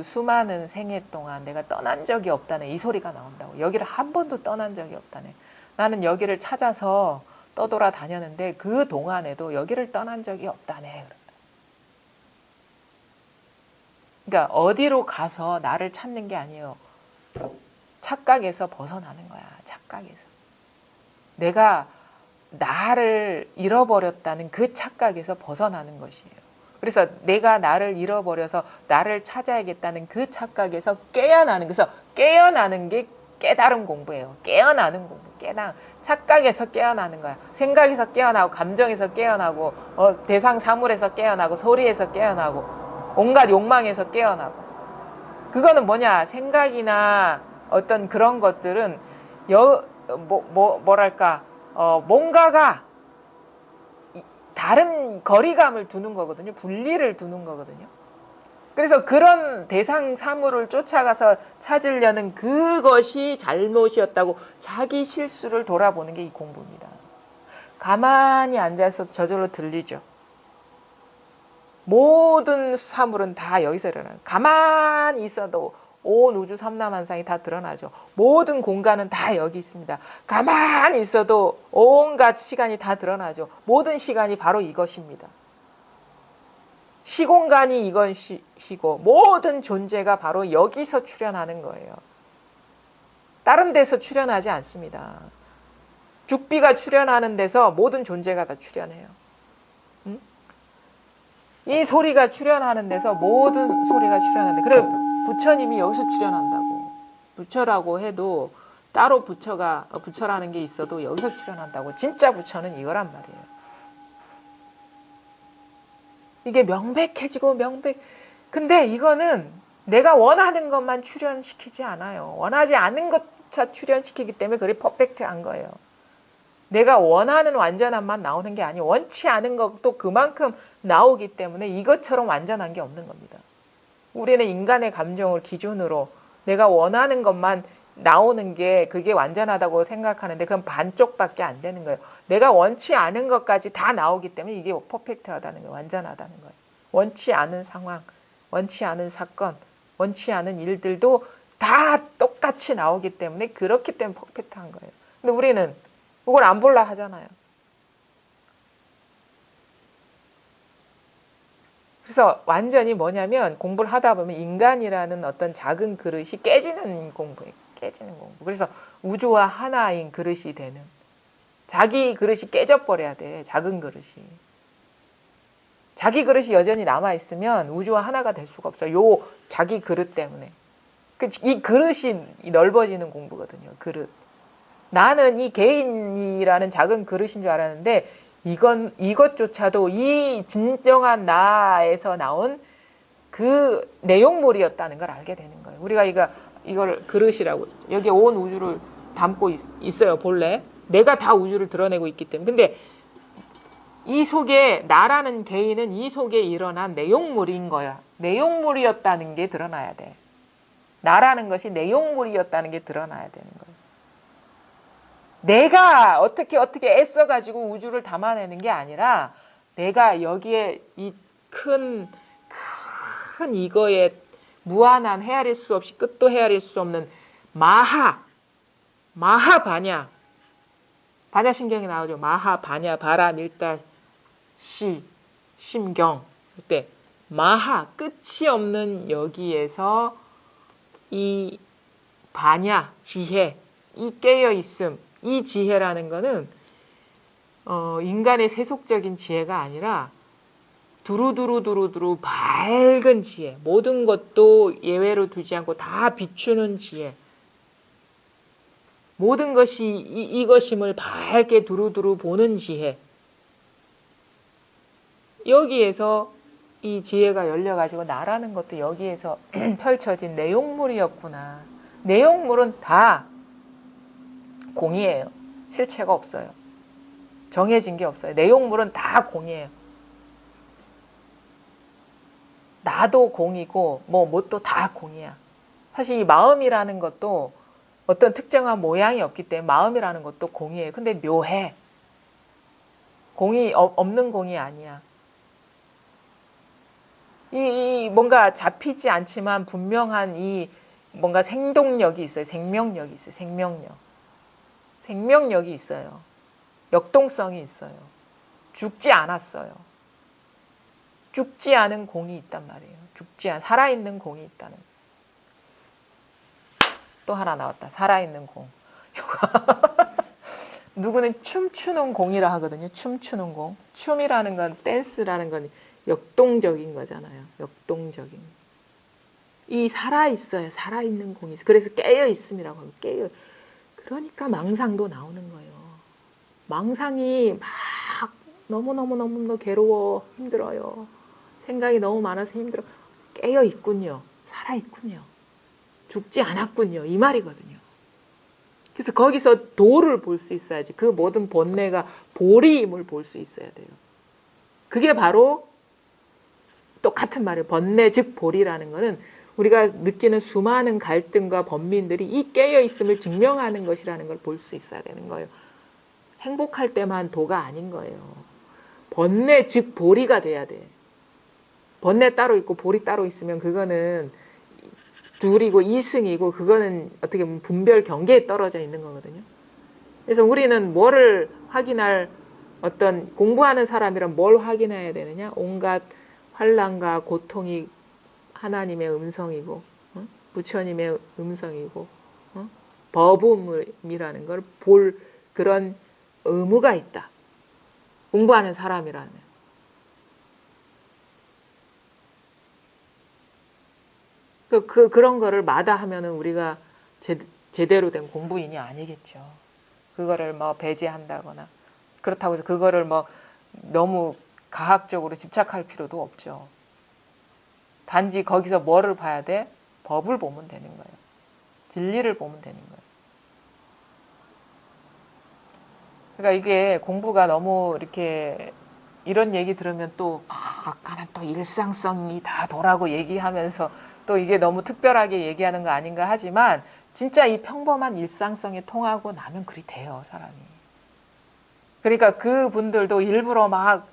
수많은 생애 동안 내가 떠난 적이 없다네. 이 소리가 나온다고. 여기를 한 번도 떠난 적이 없다네. 나는 여기를 찾아서 떠돌아 다녔는데 그 동안에도 여기를 떠난 적이 없다네. 그러니까 어디로 가서 나를 찾는 게 아니에요. 착각에서 벗어나는 거야. 착각에서. 내가 나를 잃어버렸다는 그 착각에서 벗어나는 것이에요. 그래서 내가 나를 잃어버려서 나를 찾아야겠다는 그 착각에서 깨어나는, 그래서 깨어나는 게 깨달음 공부예요. 깨어나는 공부. 착각에서 깨어나는 거야. 생각에서 깨어나고 감정에서 깨어나고 대상 사물에서 깨어나고 소리에서 깨어나고 온갖 욕망에서 깨어나고. 그거는 뭐냐? 생각이나 어떤 그런 것들은 뭐랄까 뭔가가 다른 거리감을 두는 거거든요. 분리를 두는 거거든요. 그래서 그런 대상 사물을 쫓아가서 찾으려는 그것이 잘못이었다고 자기 실수를 돌아보는 게 이 공부입니다. 가만히 앉아서 저절로 들리죠. 모든 사물은 다 여기서 일어나요. 가만히 있어도 온 우주 삼라만상이 다 드러나죠. 모든 공간은 다 여기 있습니다. 가만히 있어도 온갖 시간이 다 드러나죠. 모든 시간이 바로 이것입니다. 시공간이 이것이고 모든 존재가 바로 여기서 출현하는 거예요. 다른 데서 출현하지 않습니다. 죽비가 출현하는 데서 모든 존재가 다 출현해요. 이 소리가 출현하는 데서 모든 소리가 출현하는데, 그래 부처님이 여기서 출현한다고. 부처라고 해도 따로 부처라는 게 있어도 여기서 출현한다고. 진짜 부처는 이거란 말이에요. 이게 명백해지고 근데 이거는 내가 원하는 것만 출현시키지 않아요. 원하지 않는 것차 출현시키기 때문에 그게 퍼펙트한 거예요. 내가 원하는 완전함만 나오는 게 아니고 원치 않은 것도 그만큼 나오기 때문에 이것처럼 완전한 게 없는 겁니다. 우리는 인간의 감정을 기준으로 내가 원하는 것만 나오는 게 그게 완전하다고 생각하는데 그건 반쪽밖에 안 되는 거예요. 내가 원치 않은 것까지 다 나오기 때문에 이게 퍼펙트하다는 거예요. 완전하다는 거예요. 원치 않은 상황, 원치 않은 사건, 원치 않은 일들도 다 똑같이 나오기 때문에 그렇기 때문에 퍼펙트한 거예요. 근데 우리는 그걸 안 볼라 하잖아요. 그래서 완전히 뭐냐면 공부를 하다 보면 인간이라는 어떤 작은 그릇이 깨지는 공부예요. 깨지는 공부. 그래서 우주와 하나인 그릇이 되는. 자기 그릇이 깨져버려야 돼. 작은 그릇이. 자기 그릇이 여전히 남아있으면 우주와 하나가 될 수가 없어요. 요 자기 그릇 때문에. 이 그릇이 넓어지는 공부거든요. 그릇. 나는 이 개인이라는 작은 그릇인 줄 알았는데 이것조차도 이 진정한 나에서 나온 그 내용물이었다는 걸 알게 되는 거예요. 우리가 이걸 그릇이라고, 여기 온 우주를 담고 있어요. 본래 내가 다 우주를 드러내고 있기 때문에. 근데 이 속에 나라는 개인은 이 속에 일어난 내용물인 거야. 내용물이었다는 게 드러나야 돼. 나라는 것이 내용물이었다는 게 드러나야 되는 거예요. 내가 어떻게 애써가지고 우주를 담아내는 게 아니라 내가 여기에 이 큰 이거에 무한한 헤아릴 수 없이 끝도 헤아릴 수 없는 마하바냐. 반야신경이 나오죠. 마하바냐, 바라, 밀다, 시, 심경. 그때 마하, 끝이 없는 여기에서 이 바냐, 지혜, 이 깨어있음, 이 지혜라는 거는 인간의 세속적인 지혜가 아니라 두루두루 밝은 지혜, 모든 것도 예외로 두지 않고 다 비추는 지혜, 모든 것이 이것임을 밝게 두루두루 보는 지혜. 여기에서 이 지혜가 열려가지고 나라는 것도 여기에서 펼쳐진 내용물이었구나. 내용물은 다 공이에요. 실체가 없어요. 정해진 게 없어요. 내용물은 다 공이에요. 나도 공이고 뭣도 다 공이야. 사실 이 마음이라는 것도 어떤 특정한 모양이 없기 때문에 마음이라는 것도 공이에요. 근데 묘해. 공이 없는 공이 아니야. 이 뭔가 잡히지 않지만 분명한 이 뭔가 생동력이 있어요. 생명력이 있어요. 생명력이 있어요. 역동성이 있어요. 죽지 않았어요. 죽지 않은 공이 있단 말이에요. 살아있는 공이 있다는. 또 하나 나왔다. 살아있는 공. 누구는 춤추는 공이라 하거든요. 춤추는 공. 춤이라는 건, 댄스라는 건 역동적인 거잖아요. 역동적인. 이 살아있어요. 살아있는 공이 있어요. 그래서 깨어있음이라고 하고, 그러니까 망상도 나오는 거예요. 망상이 막 너무 괴로워, 힘들어요. 생각이 너무 많아서 힘들어. 깨어있군요. 살아있군요. 죽지 않았군요. 이 말이거든요. 그래서 거기서 도를 볼 수 있어야지. 그 모든 본래가 보리임을 볼 수 있어야 돼요. 그게 바로 똑같은 말이에요. 번뇌 즉 보리라는 거는 우리가 느끼는 수많은 갈등과 번민들이 이 깨어있음을 증명하는 것이라는 걸 볼 수 있어야 되는 거예요. 행복할 때만 도가 아닌 거예요. 번뇌 즉 보리가 돼야 돼. 번뇌 따로 있고 보리 따로 있으면 그거는 둘이고 이승이고 그거는 어떻게 보면 분별 경계에 떨어져 있는 거거든요. 그래서 우리는 뭐를 확인할 어떤 공부하는 사람이란 뭘 확인해야 되느냐? 온갖 환난과 고통이 하나님의 음성이고 부처님의 음성이고 법음이라는 걸 볼 그런 의무가 있다. 공부하는 사람이라면. 그런 거를 마다하면은 우리가 제대로 된 공부인이 아니겠죠. 그거를 뭐 배제한다거나 그렇다고 해서 그거를 뭐 너무 과학적으로 집착할 필요도 없죠. 단지 거기서 뭐를 봐야 돼? 법을 보면 되는 거예요. 진리를 보면 되는 거예요. 그러니까 이게 공부가 너무 이렇게 이런 얘기 들으면 또 아까는 또 일상성이다 도라고 얘기하면서 또 이게 너무 특별하게 얘기하는 거 아닌가 하지만 진짜 이 평범한 일상성에 통하고 나면 그리 돼요, 사람이. 그러니까 그분들도 일부러 막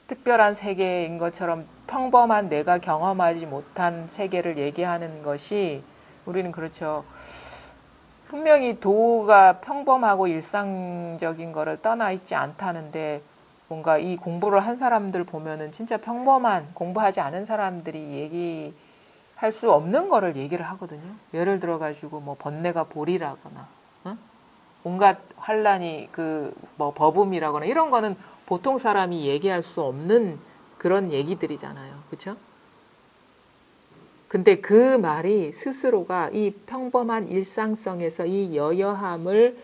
특별한 세계인 것처럼 평범한 내가 경험하지 못한 세계를 얘기하는 것이 우리는 그렇죠. 분명히 도가 평범하고 일상적인 거를 떠나 있지 않다는데 뭔가 이 공부를 한 사람들 보면은 진짜 평범한 공부하지 않은 사람들이 얘기할 수 없는 거를 얘기를 하거든요. 예를 들어 가지고 뭐 번뇌가 볼이라거나 온갖 환란이 그 뭐 버금이라거나 이런 거는 보통 사람이 얘기할 수 없는 그런 얘기들이잖아요. 그렇죠? 근데 그 말이 스스로가 이 평범한 일상성에서 이 여여함을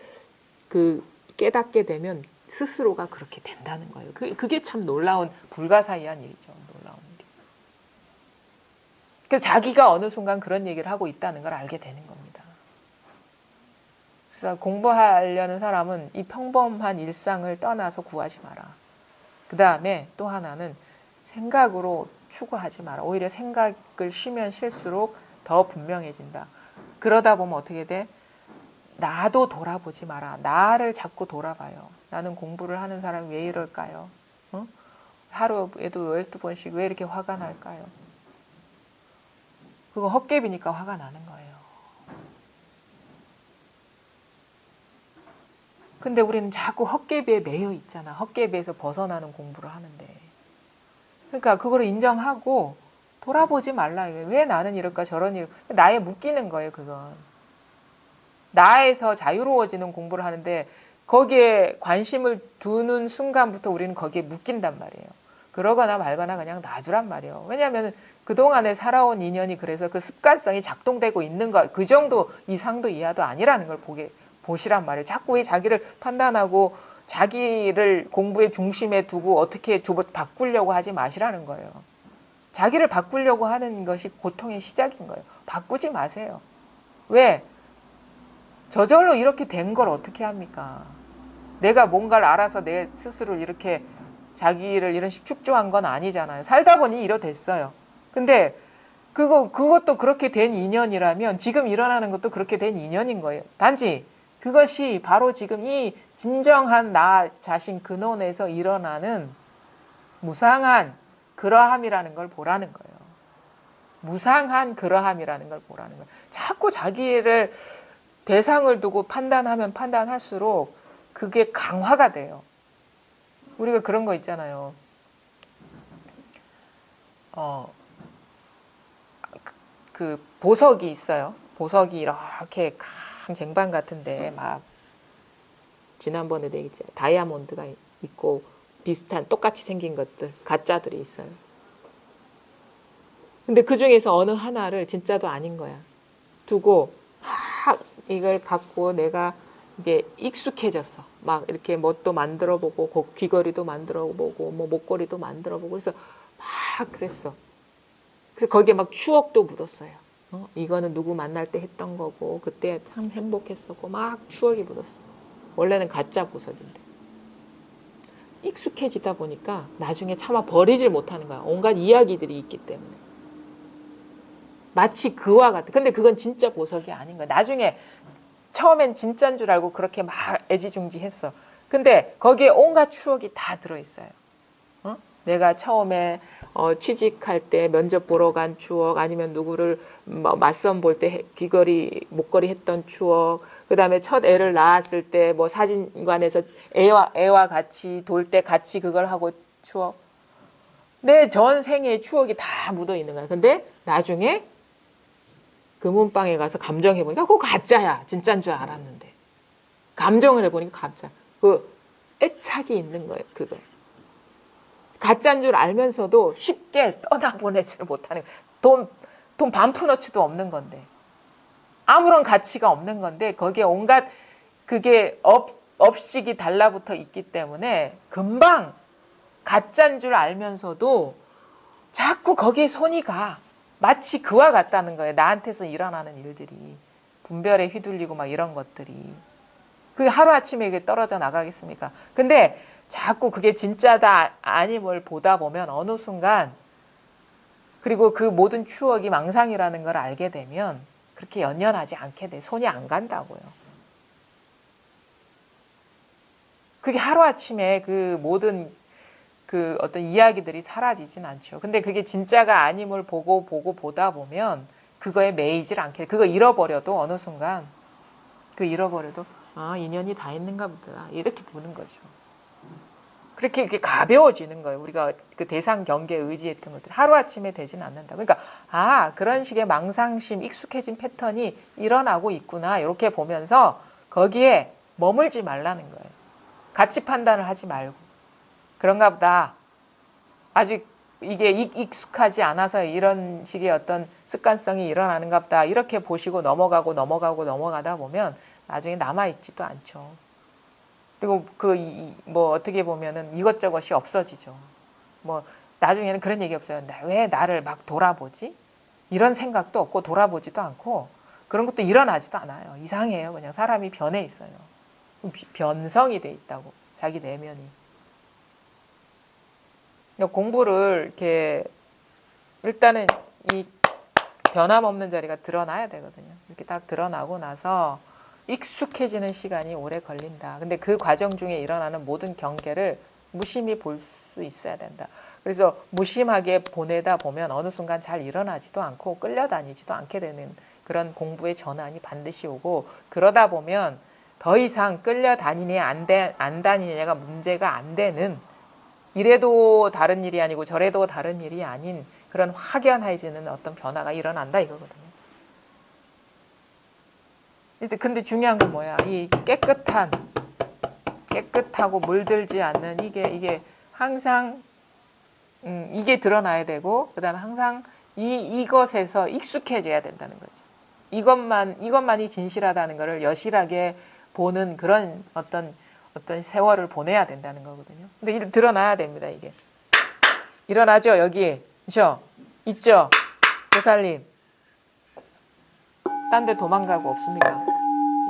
그 깨닫게 되면 스스로가 그렇게 된다는 거예요. 그게 참 놀라운 불가사의한 일이죠. 놀라운 일. 그래서 자기가 어느 순간 그런 얘기를 하고 있다는 걸 알게 되는 겁니다. 그래서 공부하려는 사람은 이 평범한 일상을 떠나서 구하지 마라. 그 다음에 또 하나는 생각으로 추구하지 마라. 오히려 생각을 쉬면 쉴수록 더 분명해진다. 그러다 보면 어떻게 돼? 나도 돌아보지 마라. 나를 자꾸 돌아봐요. 나는 공부를 하는 사람이 왜 이럴까요? 하루에도 12번씩 왜 이렇게 화가 날까요? 그거 헛개비니까 화가 나는 거예요. 근데 우리는 자꾸 헛개비에 매여 있잖아. 헛개비에서 벗어나는 공부를 하는데. 그러니까 그거를 인정하고 돌아보지 말라. 왜 나는 이럴까 저런 일. 나에 묶이는 거예요. 그건. 나에서 자유로워지는 공부를 하는데 거기에 관심을 두는 순간부터 우리는 거기에 묶인단 말이에요. 그러거나 말거나 그냥 놔두란 말이에요. 왜냐하면 그동안에 살아온 인연이 그래서 그 습관성이 작동되고 있는 거, 그 정도 이상도 이하도 아니라는 걸 보시란 말이에요. 자꾸 왜 자기를 판단하고 자기를 공부의 중심에 두고 어떻게 바꾸려고 하지 마시라는 거예요. 자기를 바꾸려고 하는 것이 고통의 시작인 거예요. 바꾸지 마세요. 왜? 저절로 이렇게 된 걸 어떻게 합니까? 내가 뭔가를 알아서 내 스스로 이렇게 자기를 이런 식으로 축조한 건 아니잖아요. 살다 보니 이러됐어요. 근데 그것도 그렇게 된 인연이라면 지금 일어나는 것도 그렇게 된 인연인 거예요. 단지 그것이 바로 지금 이 진정한 나 자신 근원에서 일어나는 무상한 그러함이라는 걸 보라는 거예요. 무상한 그러함이라는 걸 보라는 거예요. 자꾸 자기를 대상을 두고 판단하면 판단할수록 그게 강화가 돼요. 우리가 그런 거 있잖아요. 그 보석이 있어요. 보석이 이렇게 큰 쟁반 같은데 막 지난번에 얘기했죠. 다이아몬드가 있고 비슷한 똑같이 생긴 것들 가짜들이 있어요. 근데 그 중에서 어느 하나를 진짜도 아닌 거야. 두고 막 이걸 갖고 내가 이게 익숙해졌어. 막 이렇게 뭣도 만들어보고 귀걸이도 만들어보고 뭐 목걸이도 만들어보고 그래서 막 그랬어. 그래서 거기에 막 추억도 묻었어요. 이거는 누구 만날 때 했던 거고 그때 참 행복했었고 막 추억이 묻었어. 원래는 가짜 보석인데. 익숙해지다 보니까 나중에 차마 버리질 못하는 거야. 온갖 이야기들이 있기 때문에. 마치 그와 같아. 근데 그건 진짜 보석이 아닌 거야. 나중에 처음엔 진짜인 줄 알고 그렇게 막 애지중지했어. 근데 거기에 온갖 추억이 다 들어있어요. 내가 처음에 취직할 때 면접 보러 간 추억, 아니면 누구를 맞선 볼 때 귀걸이, 목걸이 했던 추억, 그 다음에 첫 애를 낳았을 때 뭐 사진관에서 애와 같이 돌 때 같이 그걸 하고 추억. 내 전 생애의 추억이 다 묻어 있는 거야. 근데 나중에 금은방에 가서 감정해보니까 그거 가짜야. 진짜인 줄 알았는데. 감정을 해보니까 가짜. 그 애착이 있는 거예요. 그거. 가짜인 줄 알면서도 쉽게 떠나보내지를 못하는 거예요. 돈 반푼어치도 없는 건데 아무런 가치가 없는 건데 거기에 온갖 그게 업식이 달라붙어 있기 때문에 금방 가짜인 줄 알면서도 자꾸 거기에 손이 가. 마치 그와 같다는 거예요. 나한테서 일어나는 일들이. 분별에 휘둘리고 막 이런 것들이. 그게 하루아침에 이게 떨어져 나가겠습니까? 근데 자꾸 그게 진짜다 아님을 보다 보면 어느 순간 그리고 그 모든 추억이 망상이라는 걸 알게 되면 그렇게 연연하지 않게 돼. 손이 안 간다고요. 그게 하루아침에 그 모든 그 어떤 이야기들이 사라지진 않죠. 근데 그게 진짜가 아님을 보다 보면 그거에 매이질 않게, 그거 잃어버려도 어느 순간 그 잃어버려도 인연이 다 있는가 보다 이렇게 보는 거죠. 그렇게 가벼워지는 거예요. 우리가 그 대상 경계에 의지했던 것들이 하루아침에 되진 않는다. 그러니까 그런 식의 망상심, 익숙해진 패턴이 일어나고 있구나 이렇게 보면서 거기에 머물지 말라는 거예요. 가치 판단을 하지 말고 그런가 보다. 아직 이게 익숙하지 않아서 이런 식의 어떤 습관성이 일어나는가 보다. 이렇게 보시고 넘어가다 보면 나중에 남아있지도 않죠. 그리고 뭐 어떻게 보면은 이것저것이 없어지죠. 뭐 나중에는 그런 얘기 없어요. 왜 나를 막 돌아보지? 이런 생각도 없고 돌아보지도 않고 그런 것도 일어나지도 않아요. 이상해요. 그냥 사람이 변해 있어요. 변성이 돼 있다고. 자기 내면이. 공부를 이렇게 일단은 이 변함없는 자리가 드러나야 되거든요. 이렇게 딱 드러나고 나서 익숙해지는 시간이 오래 걸린다. 근데 그 과정 중에 일어나는 모든 경계를 무심히 볼 수 있어야 된다. 그래서 무심하게 보내다 보면 어느 순간 잘 일어나지도 않고 끌려다니지도 않게 되는 그런 공부의 전환이 반드시 오고 그러다 보면 더 이상 끌려다니냐 안 다니냐가 문제가 안 되는 이래도 다른 일이 아니고 저래도 다른 일이 아닌 그런 확연해지는 어떤 변화가 일어난다 이거거든요. 근데 중요한 건 뭐야? 이 깨끗하고 물들지 않는 이게 항상 이게 드러나야 되고 그다음에 항상 이것에서 익숙해져야 된다는 거죠. 이것만이 진실하다는 것을 여실하게 보는 그런 어떤 세월을 보내야 된다는 거거든요. 근데 드러나야 됩니다, 이게. 일어나죠, 여기. 그죠? 있죠? 보살님. 딴 데 도망가고 없습니까?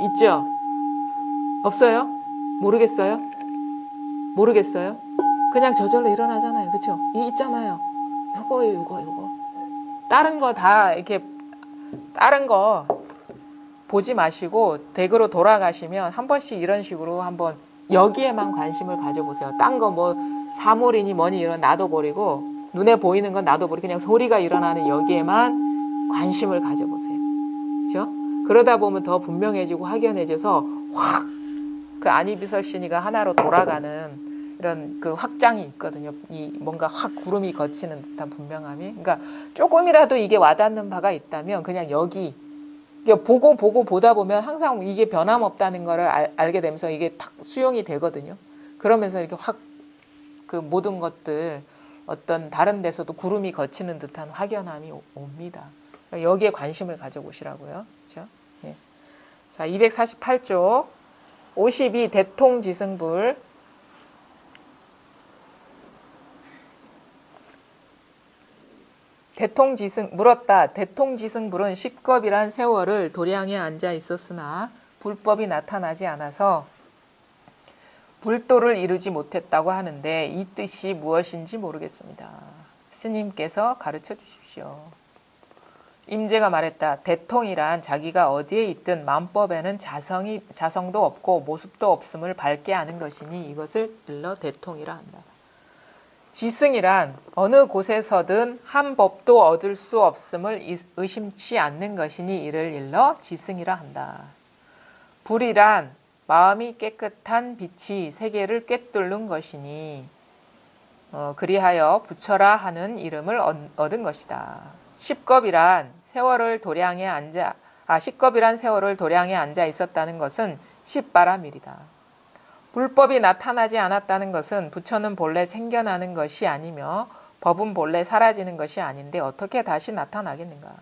있죠? 없어요? 모르겠어요? 모르겠어요? 그냥 저절로 일어나잖아요. 그쵸? 있잖아요. 요거. 다른 거 다 이렇게, 다른 거 보지 마시고 댁으로 돌아가시면 한 번씩 이런 식으로 한번 여기에만 관심을 가져보세요. 딴 거 뭐 사물이니 뭐니 이런 놔둬버리고 눈에 보이는 건 놔둬버리고 그냥 소리가 일어나는 여기에만 관심을 가져보세요. 그렇죠? 그러다 보면 더 분명해지고 확연해져서 확 그 아니비설신이가 하나로 돌아가는 이런 그 확장이 있거든요. 이 뭔가 확 구름이 거치는 듯한 분명함이. 그러니까 조금이라도 이게 와닿는 바가 있다면 그냥 여기 보다 보면 항상 이게 변함없다는 거를 알게 되면서 이게 탁 수용이 되거든요. 그러면서 이렇게 확 그 모든 것들 어떤 다른 데서도 구름이 거치는 듯한 확연함이 옵니다. 여기에 관심을 가져보시라고요. 그렇죠? 예. 자, 248쪽 52 대통지승불. 물었다. 대통지승불은 십겁이란 세월을 도량에 앉아 있었으나 불법이 나타나지 않아서 불도를 이루지 못했다고 하는데 이 뜻이 무엇인지 모르겠습니다. 스님께서 가르쳐 주십시오. 임재가 말했다. 대통이란 자기가 어디에 있든 만법에는 자성도 없고 모습도 없음을 밝게 아는 것이니 이것을 일러 대통이라 한다. 지승이란 어느 곳에서든 한 법도 얻을 수 없음을 의심치 않는 것이니 이를 일러 지승이라 한다. 불이란 마음이 깨끗한 빛이 세계를 꿰뚫는 것이니 그리하여 부처라 하는 이름을 얻은 것이다. 십겁이란 세월을 도량에 앉아 있었다는 것은 십바라밀이다. 불법이 나타나지 않았다는 것은 부처는 본래 생겨나는 것이 아니며 법은 본래 사라지는 것이 아닌데 어떻게 다시 나타나겠는가.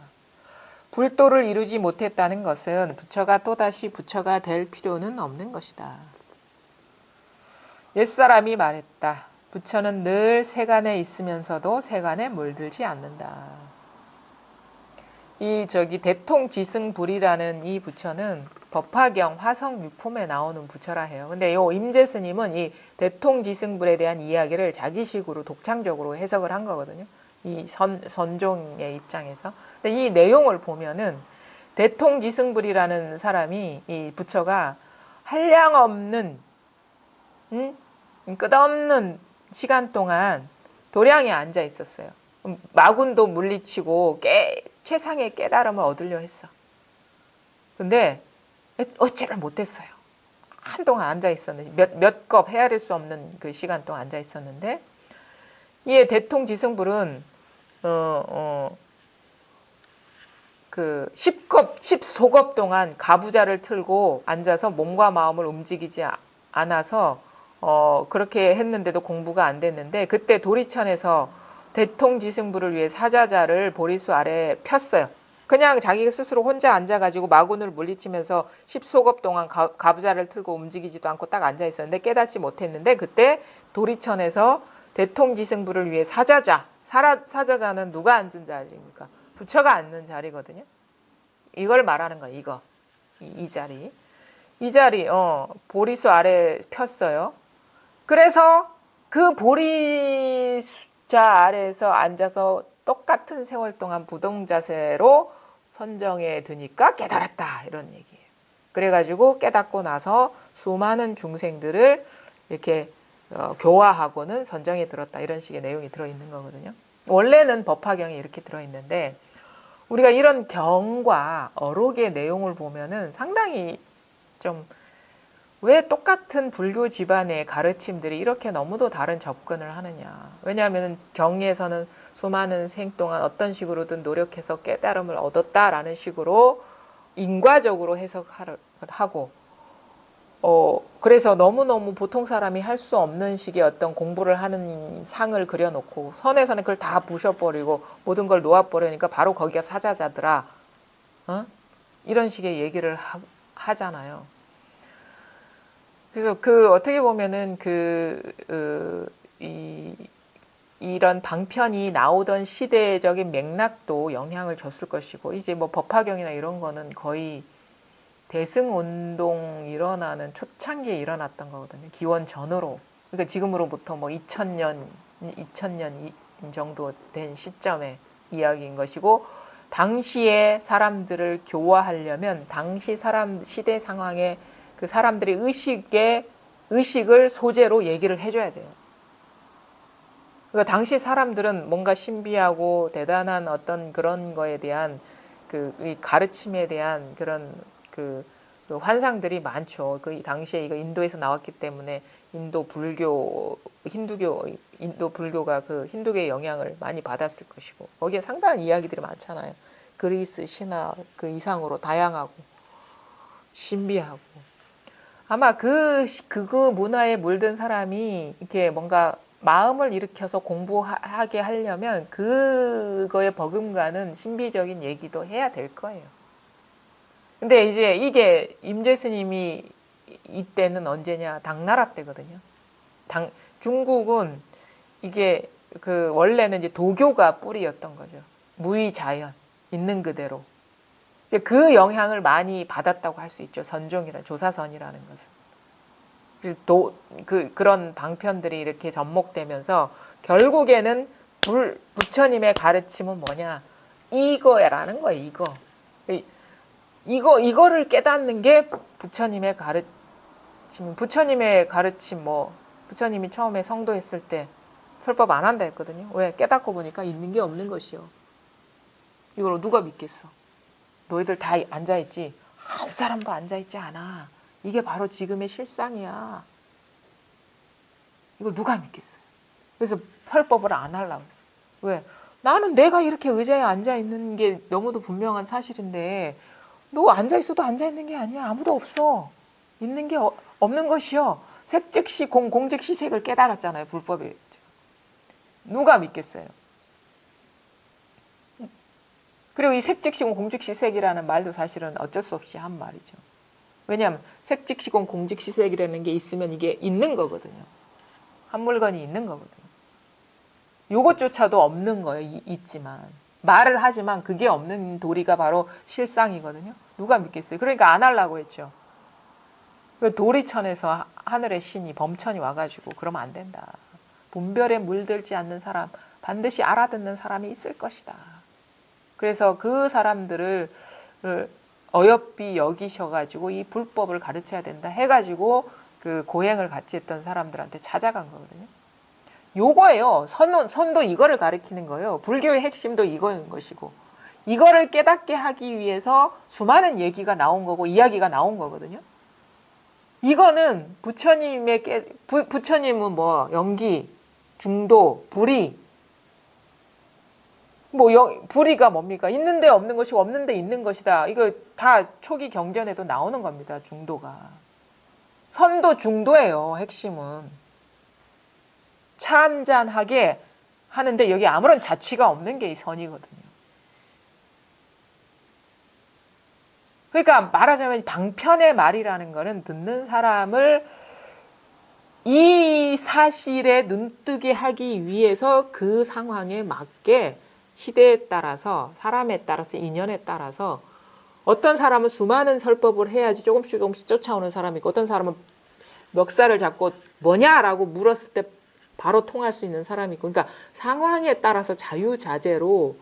불도를 이루지 못했다는 것은 부처가 또다시 부처가 될 필요는 없는 것이다. 옛사람이 말했다. 부처는 늘 세간에 있으면서도 세간에 물들지 않는다. 이 대통지승불이라는 이 부처는 법화경 화성유품에 나오는 부처라 해요. 근데 요 임재스님은 이 대통지승불에 대한 이야기를 자기식으로 독창적으로 해석을 한 거거든요. 이 선종의 입장에서. 근데 이 내용을 보면은 대통지승불이라는 사람이 이 부처가 한량없는 끝없는 시간 동안 도량에 앉아 있었어요. 마군도 물리치고 최상의 깨달음을 얻으려 했어. 근데 어찌를 못했어요. 한동안 앉아 있었는데 몇 겁 헤아릴 수 없는 그 시간 동안 앉아 있었는데 이 대통지승불은 그 10소겁 동안 가부좌를 틀고 앉아서 몸과 마음을 움직이지 않아서 그렇게 했는데도 공부가 안 됐는데 그때 도리천에서 대통지승불을 위해 사자자를 보리수 아래에 폈어요. 그냥 자기 스스로 혼자 앉아가지고 마군을 물리치면서 10소겁 동안 가부좌를 틀고 움직이지도 않고 딱 앉아 있었는데 깨닫지 못했는데 그때 도리천에서 대통지승불을 위해 사자자는 누가 앉은 자리입니까? 부처가 앉는 자리거든요. 이걸 말하는 거예요. 이거 이 자리 보리수 아래 폈어요. 그래서 그 보리자 아래에서 앉아서 똑같은 세월 동안 부동자세로 선정에 드니까 깨달았다 이런 얘기예요. 그래가지고 깨닫고 나서 수많은 중생들을 이렇게 교화하고는 선정에 들었다 이런 식의 내용이 들어있는 거거든요. 원래는 법화경에 이렇게 들어있는데 우리가 이런 경과 어록의 내용을 보면은 상당히 좀 왜 똑같은 불교 집안의 가르침들이 이렇게 너무도 다른 접근을 하느냐. 왜냐하면 경에서는 수많은 생 동안 어떤 식으로든 노력해서 깨달음을 얻었다라는 식으로 인과적으로 해석하고 그래서 너무너무 보통 사람이 할 수 없는 식의 어떤 공부를 하는 상을 그려놓고 선에서는 그걸 다 부셔버리고 모든 걸 놓아버리니까 바로 거기가 사자자더라. 이런 식의 얘기를 하잖아요. 그래서 어떻게 보면은 이런 방편이 나오던 시대적인 맥락도 영향을 줬을 것이고 이제 뭐 법화경이나 이런 거는 거의 대승운동 일어나는 초창기에 일어났던 거거든요. 기원 전으로. 그러니까 지금으로부터 뭐 2000년 정도 된 시점의 이야기인 것이고 당시에 사람들을 교화하려면 당시 시대 상황에 그 사람들의 의식을 소재로 얘기를 해줘야 돼요. 그러니까 당시 사람들은 뭔가 신비하고 대단한 어떤 그런 거에 대한 이 가르침에 대한 그런 그 환상들이 많죠. 그 당시에 이거 인도에서 나왔기 때문에 인도 불교가 그 힌두교의 영향을 많이 받았을 것이고 거기에 상당한 이야기들이 많잖아요. 그리스 신화 그 이상으로 다양하고 신비하고 아마 그 문화에 물든 사람이 이렇게 뭔가 마음을 일으켜서 공부하게 하려면 그거에 버금가는 신비적인 얘기도 해야 될 거예요. 근데 이제 이게 임재스님이 이때는 언제냐? 당나라 때거든요. 중국은 이게 원래는 이제 도교가 뿌리였던 거죠. 무의자연 있는 그대로. 그 영향을 많이 받았다고 할 수 있죠. 조사선이라는 것은. 그런 방편들이 이렇게 접목되면서 결국에는 부처님의 가르침은 뭐냐? 이거라는 거예요. 이거를 깨닫는 게 부처님의 가르침. 부처님이 처음에 성도했을 때 설법 안 한다 했거든요. 왜? 깨닫고 보니까 있는 게 없는 것이요. 이걸 누가 믿겠어? 너희들 다 앉아있지? 한 사람도 앉아있지 않아. 이게 바로 지금의 실상이야. 이걸 누가 믿겠어요? 그래서 설법을 안 하려고 했어. 왜? 나는 내가 이렇게 의자에 앉아있는 게 너무도 분명한 사실인데 너 앉아있어도 앉아있는 게 아니야. 아무도 없어. 있는 게 없는 것이요. 색즉시 공즉시 색을 깨달았잖아요. 불법에. 누가 믿겠어요? 그리고 이 색즉시공 공즉시색이라는 말도 사실은 어쩔 수 없이 한 말이죠. 왜냐하면 색즉시공 공즉시색이라는 게 있으면 이게 있는 거거든요. 한 물건이 있는 거거든요. 요것조차도 없는 거예요. 있지만. 말을 하지만 그게 없는 도리가 바로 실상이거든요. 누가 믿겠어요? 그러니까 안 하려고 했죠. 도리천에서 하늘의 신이 범천이 와가지고 그러면 안 된다. 분별에 물들지 않는 사람, 반드시 알아듣는 사람이 있을 것이다. 그래서 그 사람들을 어여삐 여기셔가지고 이 불법을 가르쳐야 된다 해가지고 그 고행을 같이 했던 사람들한테 찾아간 거거든요. 요거예요. 선도 이거를 가르치는 거예요. 불교의 핵심도 이거인 것이고, 이거를 깨닫게 하기 위해서 수많은 얘기가 나온 거고 이야기가 나온 거거든요. 이거는 부처님은 뭐 연기, 중도, 불이, 불이가 뭡니까? 있는데 없는 것이고 없는데 있는 것이다. 이거 다 초기 경전에도 나오는 겁니다. 중도가. 선도 중도예요. 핵심은. 차 한잔하게 하는데 여기 아무런 자취가 없는 게 이 선이거든요. 그러니까 말하자면 방편의 말이라는 거는 듣는 사람을 이 사실에 눈뜨게 하기 위해서 그 상황에 맞게 시대에 따라서 사람에 따라서 인연에 따라서 어떤 사람은 수많은 설법을 해야지 조금씩 쫓아오는 사람이 있고 어떤 사람은 멱살을 잡고 뭐냐라고 물었을 때 바로 통할 수 있는 사람이 있고 그러니까 상황에 따라서 자유자재로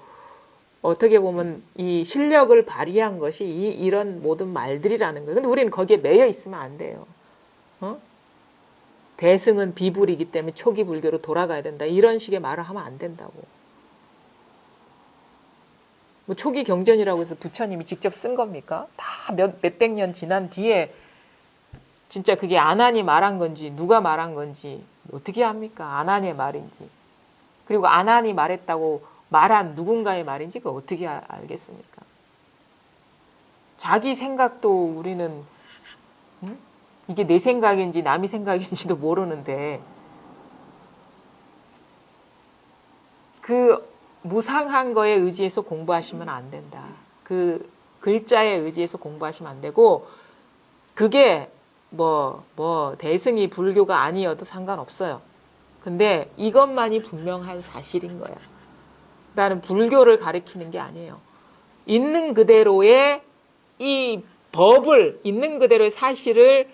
어떻게 보면 이 실력을 발휘한 것이 이런 모든 말들이라는 거예요. 근데 우리는 거기에 매여 있으면 안 돼요. 대승은 비불이기 때문에 초기 불교로 돌아가야 된다. 이런 식의 말을 하면 안 된다고. 뭐 초기 경전이라고 해서 부처님이 직접 쓴 겁니까? 다 몇백 년 지난 뒤에 진짜 그게 아난이 말한 건지 누가 말한 건지 어떻게 합니까? 아난의 말인지. 그리고 아난이 말했다고 말한 누군가의 말인지 그거 어떻게 알겠습니까? 자기 생각도 우리는 이게 내 생각인지 남의 생각인지도 모르는데 그 무상한 거에 의지해서 공부하시면 안 된다. 그 글자에 의지해서 공부하시면 안 되고 그게 뭐 대승이 불교가 아니어도 상관없어요. 근데 이것만이 분명한 사실인 거야. 나는 불교를 가리키는 게 아니에요. 있는 그대로의 이 법을 있는 그대로의 사실을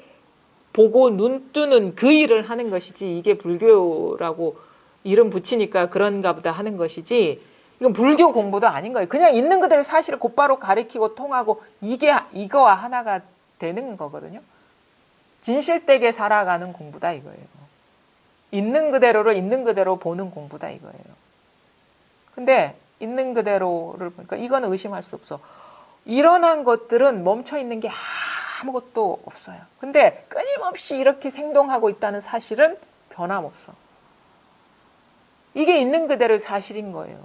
보고 눈 뜨는 그 일을 하는 것이지 이게 불교라고 이름 붙이니까 그런가 보다 하는 것이지 이건 불교 공부도 아닌 거예요. 그냥 있는 그대로의 사실을 곧바로 가리키고 통하고 이거와 하나가 되는 거거든요. 진실되게 살아가는 공부다 이거예요. 있는 그대로를 있는 그대로 보는 공부다 이거예요. 근데 있는 그대로를 보니까 이거는 의심할 수 없어. 일어난 것들은 멈춰 있는 게 아무것도 없어요. 근데 끊임없이 이렇게 생동하고 있다는 사실은 변함없어. 이게 있는 그대로의 사실인 거예요.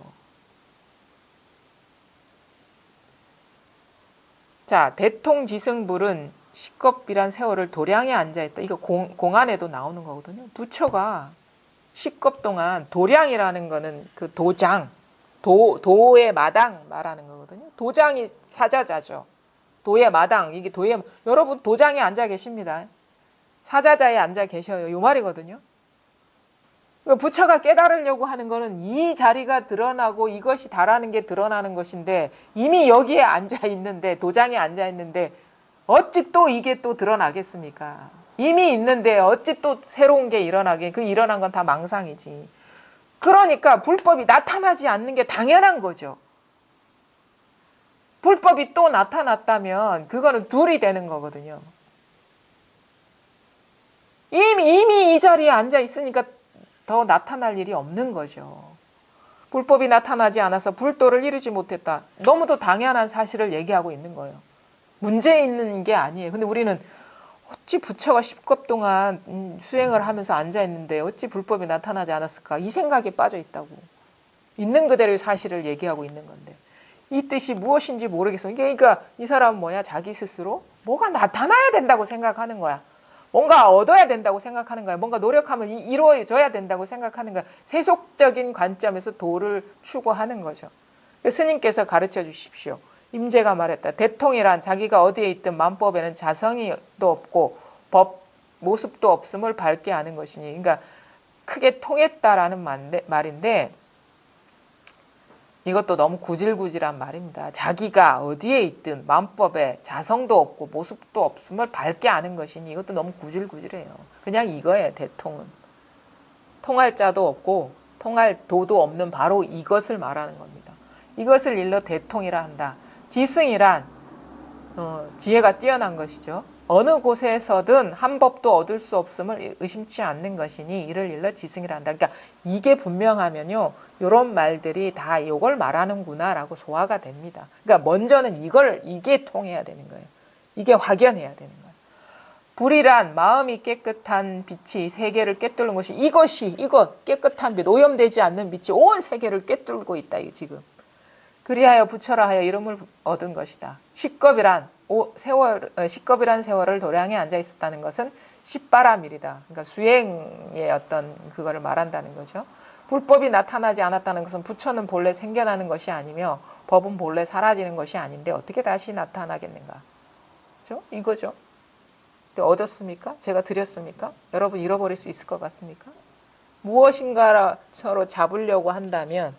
자, 대통지승불은 식겁이란 세월을 도량에 앉아있다. 이거 공안에도 나오는 거거든요. 부처가 식겁 동안 도량이라는 거는 그 도장, 도의 마당 말하는 거거든요. 도장이 사자자죠. 도의 마당, 이게 여러분 도장에 앉아 계십니다. 사자자에 앉아 계셔요. 요 말이거든요. 부처가 깨달으려고 하는 거는 이 자리가 드러나고 이것이 다라는 게 드러나는 것인데 이미 여기에 앉아 있는데 도장에 앉아 있는데 어찌 또 이게 또 드러나겠습니까? 이미 있는데 어찌 또 새로운 게 일어나게 그 일어난 건 다 망상이지. 그러니까 불법이 나타나지 않는 게 당연한 거죠. 불법이 또 나타났다면 그거는 둘이 되는 거거든요. 이미 이 자리에 앉아 있으니까 더 나타날 일이 없는 거죠. 불법이 나타나지 않아서 불도를 이루지 못했다. 너무도 당연한 사실을 얘기하고 있는 거예요. 문제 있는 게 아니에요. 근데 우리는 어찌 부처가 10겁 동안 수행을 하면서 앉아있는데 어찌 불법이 나타나지 않았을까? 이 생각에 빠져 있다고. 있는 그대로의 사실을 얘기하고 있는 건데. 이 뜻이 무엇인지 모르겠어요. 그러니까 이 사람은 뭐야? 자기 스스로 뭐가 나타나야 된다고 생각하는 거야. 뭔가 얻어야 된다고 생각하는 거야. 뭔가 노력하면 이루어져야 된다고 생각하는 거야. 세속적인 관점에서 도를 추구하는 거죠. 스님께서 가르쳐 주십시오. 임재가 말했다. 대통이란 자기가 어디에 있든 만법에는 자성이도 없고 법 모습도 없음을 밝게 하는 것이니. 그러니까 크게 통했다라는 말인데 이것도 너무 구질구질한 말입니다. 자기가 어디에 있든 만법에 자성도 없고 모습도 없음을 밝게 아는 것이니. 이것도 너무 구질구질해요. 그냥 이거예요. 대통은. 통할 자도 없고 통할 도도 없는 바로 이것을 말하는 겁니다. 이것을 일러 대통이라 한다. 지승이란 지혜가 뛰어난 것이죠. 어느 곳에서든 한 법도 얻을 수 없음을 의심치 않는 것이니 이를 일러 지승이라 한다. 그러니까 이게 분명하면요. 이런 말들이 다 이걸 말하는구나라고 소화가 됩니다. 그러니까 먼저는 이게 통해야 되는 거예요. 이게 확연해야 되는 거예요. 불이란 마음이 깨끗한 빛이 세계를 꿰뚫는 것이 이거 깨끗한 빛, 오염되지 않는 빛이 온 세계를 꿰뚫고 있다. 이게 지금. 그리하여 부처라 하여 이름을 얻은 것이다. 식겁이란 세월을 도량에 앉아 있었다는 것은 십바라밀이다. 그러니까 수행의 어떤 그거를 말한다는 거죠. 불법이 나타나지 않았다는 것은 부처는 본래 생겨나는 것이 아니며 법은 본래 사라지는 것이 아닌데 어떻게 다시 나타나겠는가? 그렇죠? 이거죠. 얻었습니까? 제가 드렸습니까? 여러분 잃어버릴 수 있을 것 같습니까? 무엇인가 서로 잡으려고 한다면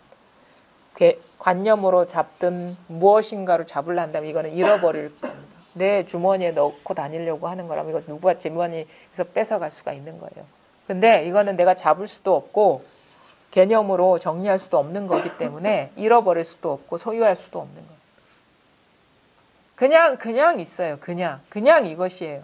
관념으로 잡든 무엇인가로 잡으려 한다면 이거는 잃어버릴 겁니다. 내 주머니에 넣고 다니려고 하는 거라면 이거 누구가 주머니에서 뺏어갈 수가 있는 거예요. 근데 이거는 내가 잡을 수도 없고 개념으로 정리할 수도 없는 거기 때문에 잃어버릴 수도 없고 소유할 수도 없는 거예요. 그냥 있어요. 그냥 이것이에요.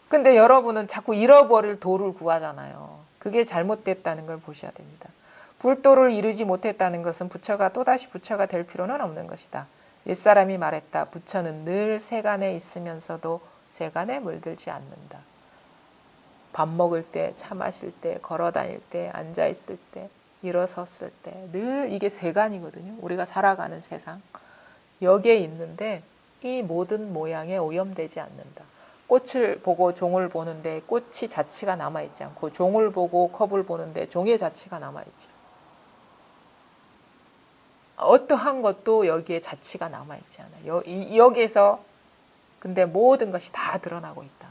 근데 여러분은 자꾸 잃어버릴 도를 구하잖아요. 그게 잘못됐다는 걸 보셔야 됩니다. 불도를 이루지 못했다는 것은 부처가 또다시 부처가 될 필요는 없는 것이다. 옛사람이 말했다. 부처는 늘 세간에 있으면서도 세간에 물들지 않는다. 밥 먹을 때, 차 마실 때, 걸어 다닐 때, 앉아 있을 때, 일어섰을 때 늘 이게 세간이거든요. 우리가 살아가는 세상. 여기에 있는데 이 모든 모양에 오염되지 않는다. 꽃을 보고 종을 보는데 꽃이 자취가 남아있지 않고 종을 보고 컵을 보는데 종의 자취가 남아있지 않고 어떠한 것도 여기에 자취가 남아있지 않아요. 여기에서 근데 모든 것이 다 드러나고 있다.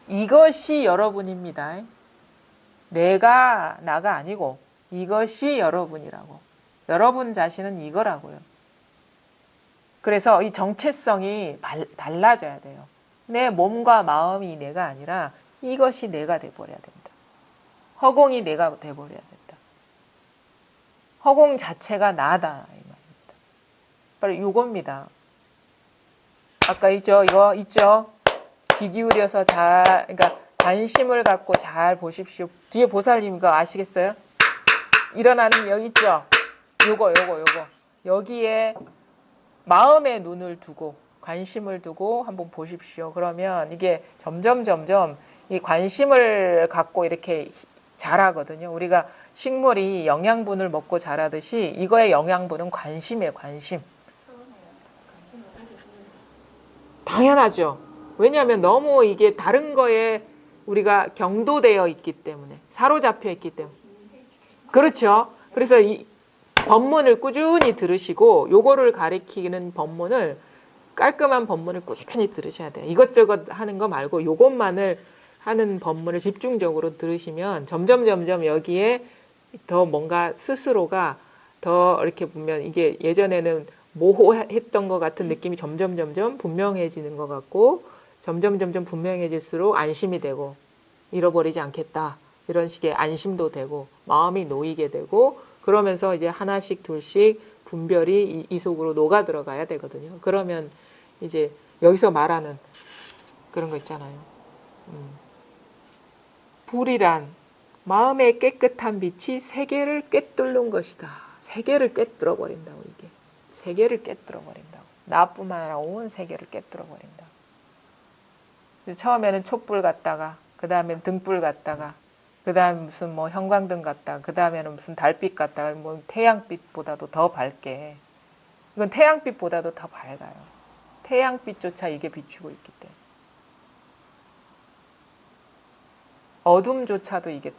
이것이 여러분입니다. 내가 나가 아니고 이것이 여러분이라고. 여러분 자신은 이거라고요. 그래서 이 정체성이 달라져야 돼요. 내 몸과 마음이 내가 아니라 이것이 내가 돼버려야 된다. 허공이 내가 돼버려야 된다. 허공 자체가 나다. 이 말입니다. 바로 이겁니다. 아까 이거 있죠? 귀 기울여서 그러니까 관심을 갖고 잘 보십시오. 뒤에 보살님 이거 아시겠어요? 일어나는 여기 있죠? 요거. 여기에 마음의 눈을 두고 관심을 두고 한번 보십시오. 그러면 이게 점점 이 관심을 갖고 이렇게 자라거든요. 우리가 식물이 영양분을 먹고 자라듯이 이거의 영양분은 관심이에요. 관심. 당연하죠. 왜냐하면 너무 이게 다른 거에 우리가 경도되어 있기 때문에 사로잡혀 있기 때문에 그렇죠. 그래서 이 법문을 꾸준히 들으시고 요거를 가리키는 법문을 깔끔한 법문을 꾸준히 들으셔야 돼요. 이것저것 하는 거 말고 요것만을 하는 법문을 집중적으로 들으시면 점점 여기에 더 뭔가 스스로가 더 이렇게 보면 이게 예전에는 모호했던 것 같은 느낌이 점점 분명해지는 것 같고 점점 분명해질수록 안심이 되고 잃어버리지 않겠다. 이런 식의 안심도 되고 마음이 놓이게 되고 그러면서 이제 하나씩 둘씩 분별이 이 속으로 녹아 들어가야 되거든요. 그러면 이제 여기서 말하는 그런 거 있잖아요. 불이란 마음의 깨끗한 빛이 세계를 꿰뚫는 것이다. 세계를 꿰뚫어 버린다고 이게. 세계를 꿰뚫어 버린다고. 나뿐만 아니라 온 세계를 꿰뚫어 버린다고. 처음에는 촛불 갖다가 그 다음엔 등불 갖다가 그 다음에 무슨 뭐 형광등 갖다가 그 다음에는 무슨 달빛 갖다가 뭐 태양빛보다도 더 밝게. 이건 태양빛보다도 더 밝아요. 태양빛조차 이게 비추고 있기 때문에. 어둠조차도 이게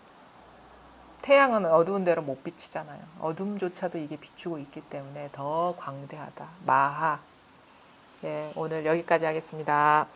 태양은 어두운 데로 못 비치잖아요. 어둠조차도 이게 비추고 있기 때문에 더 광대하다. 마하. 예, 오늘 여기까지 하겠습니다.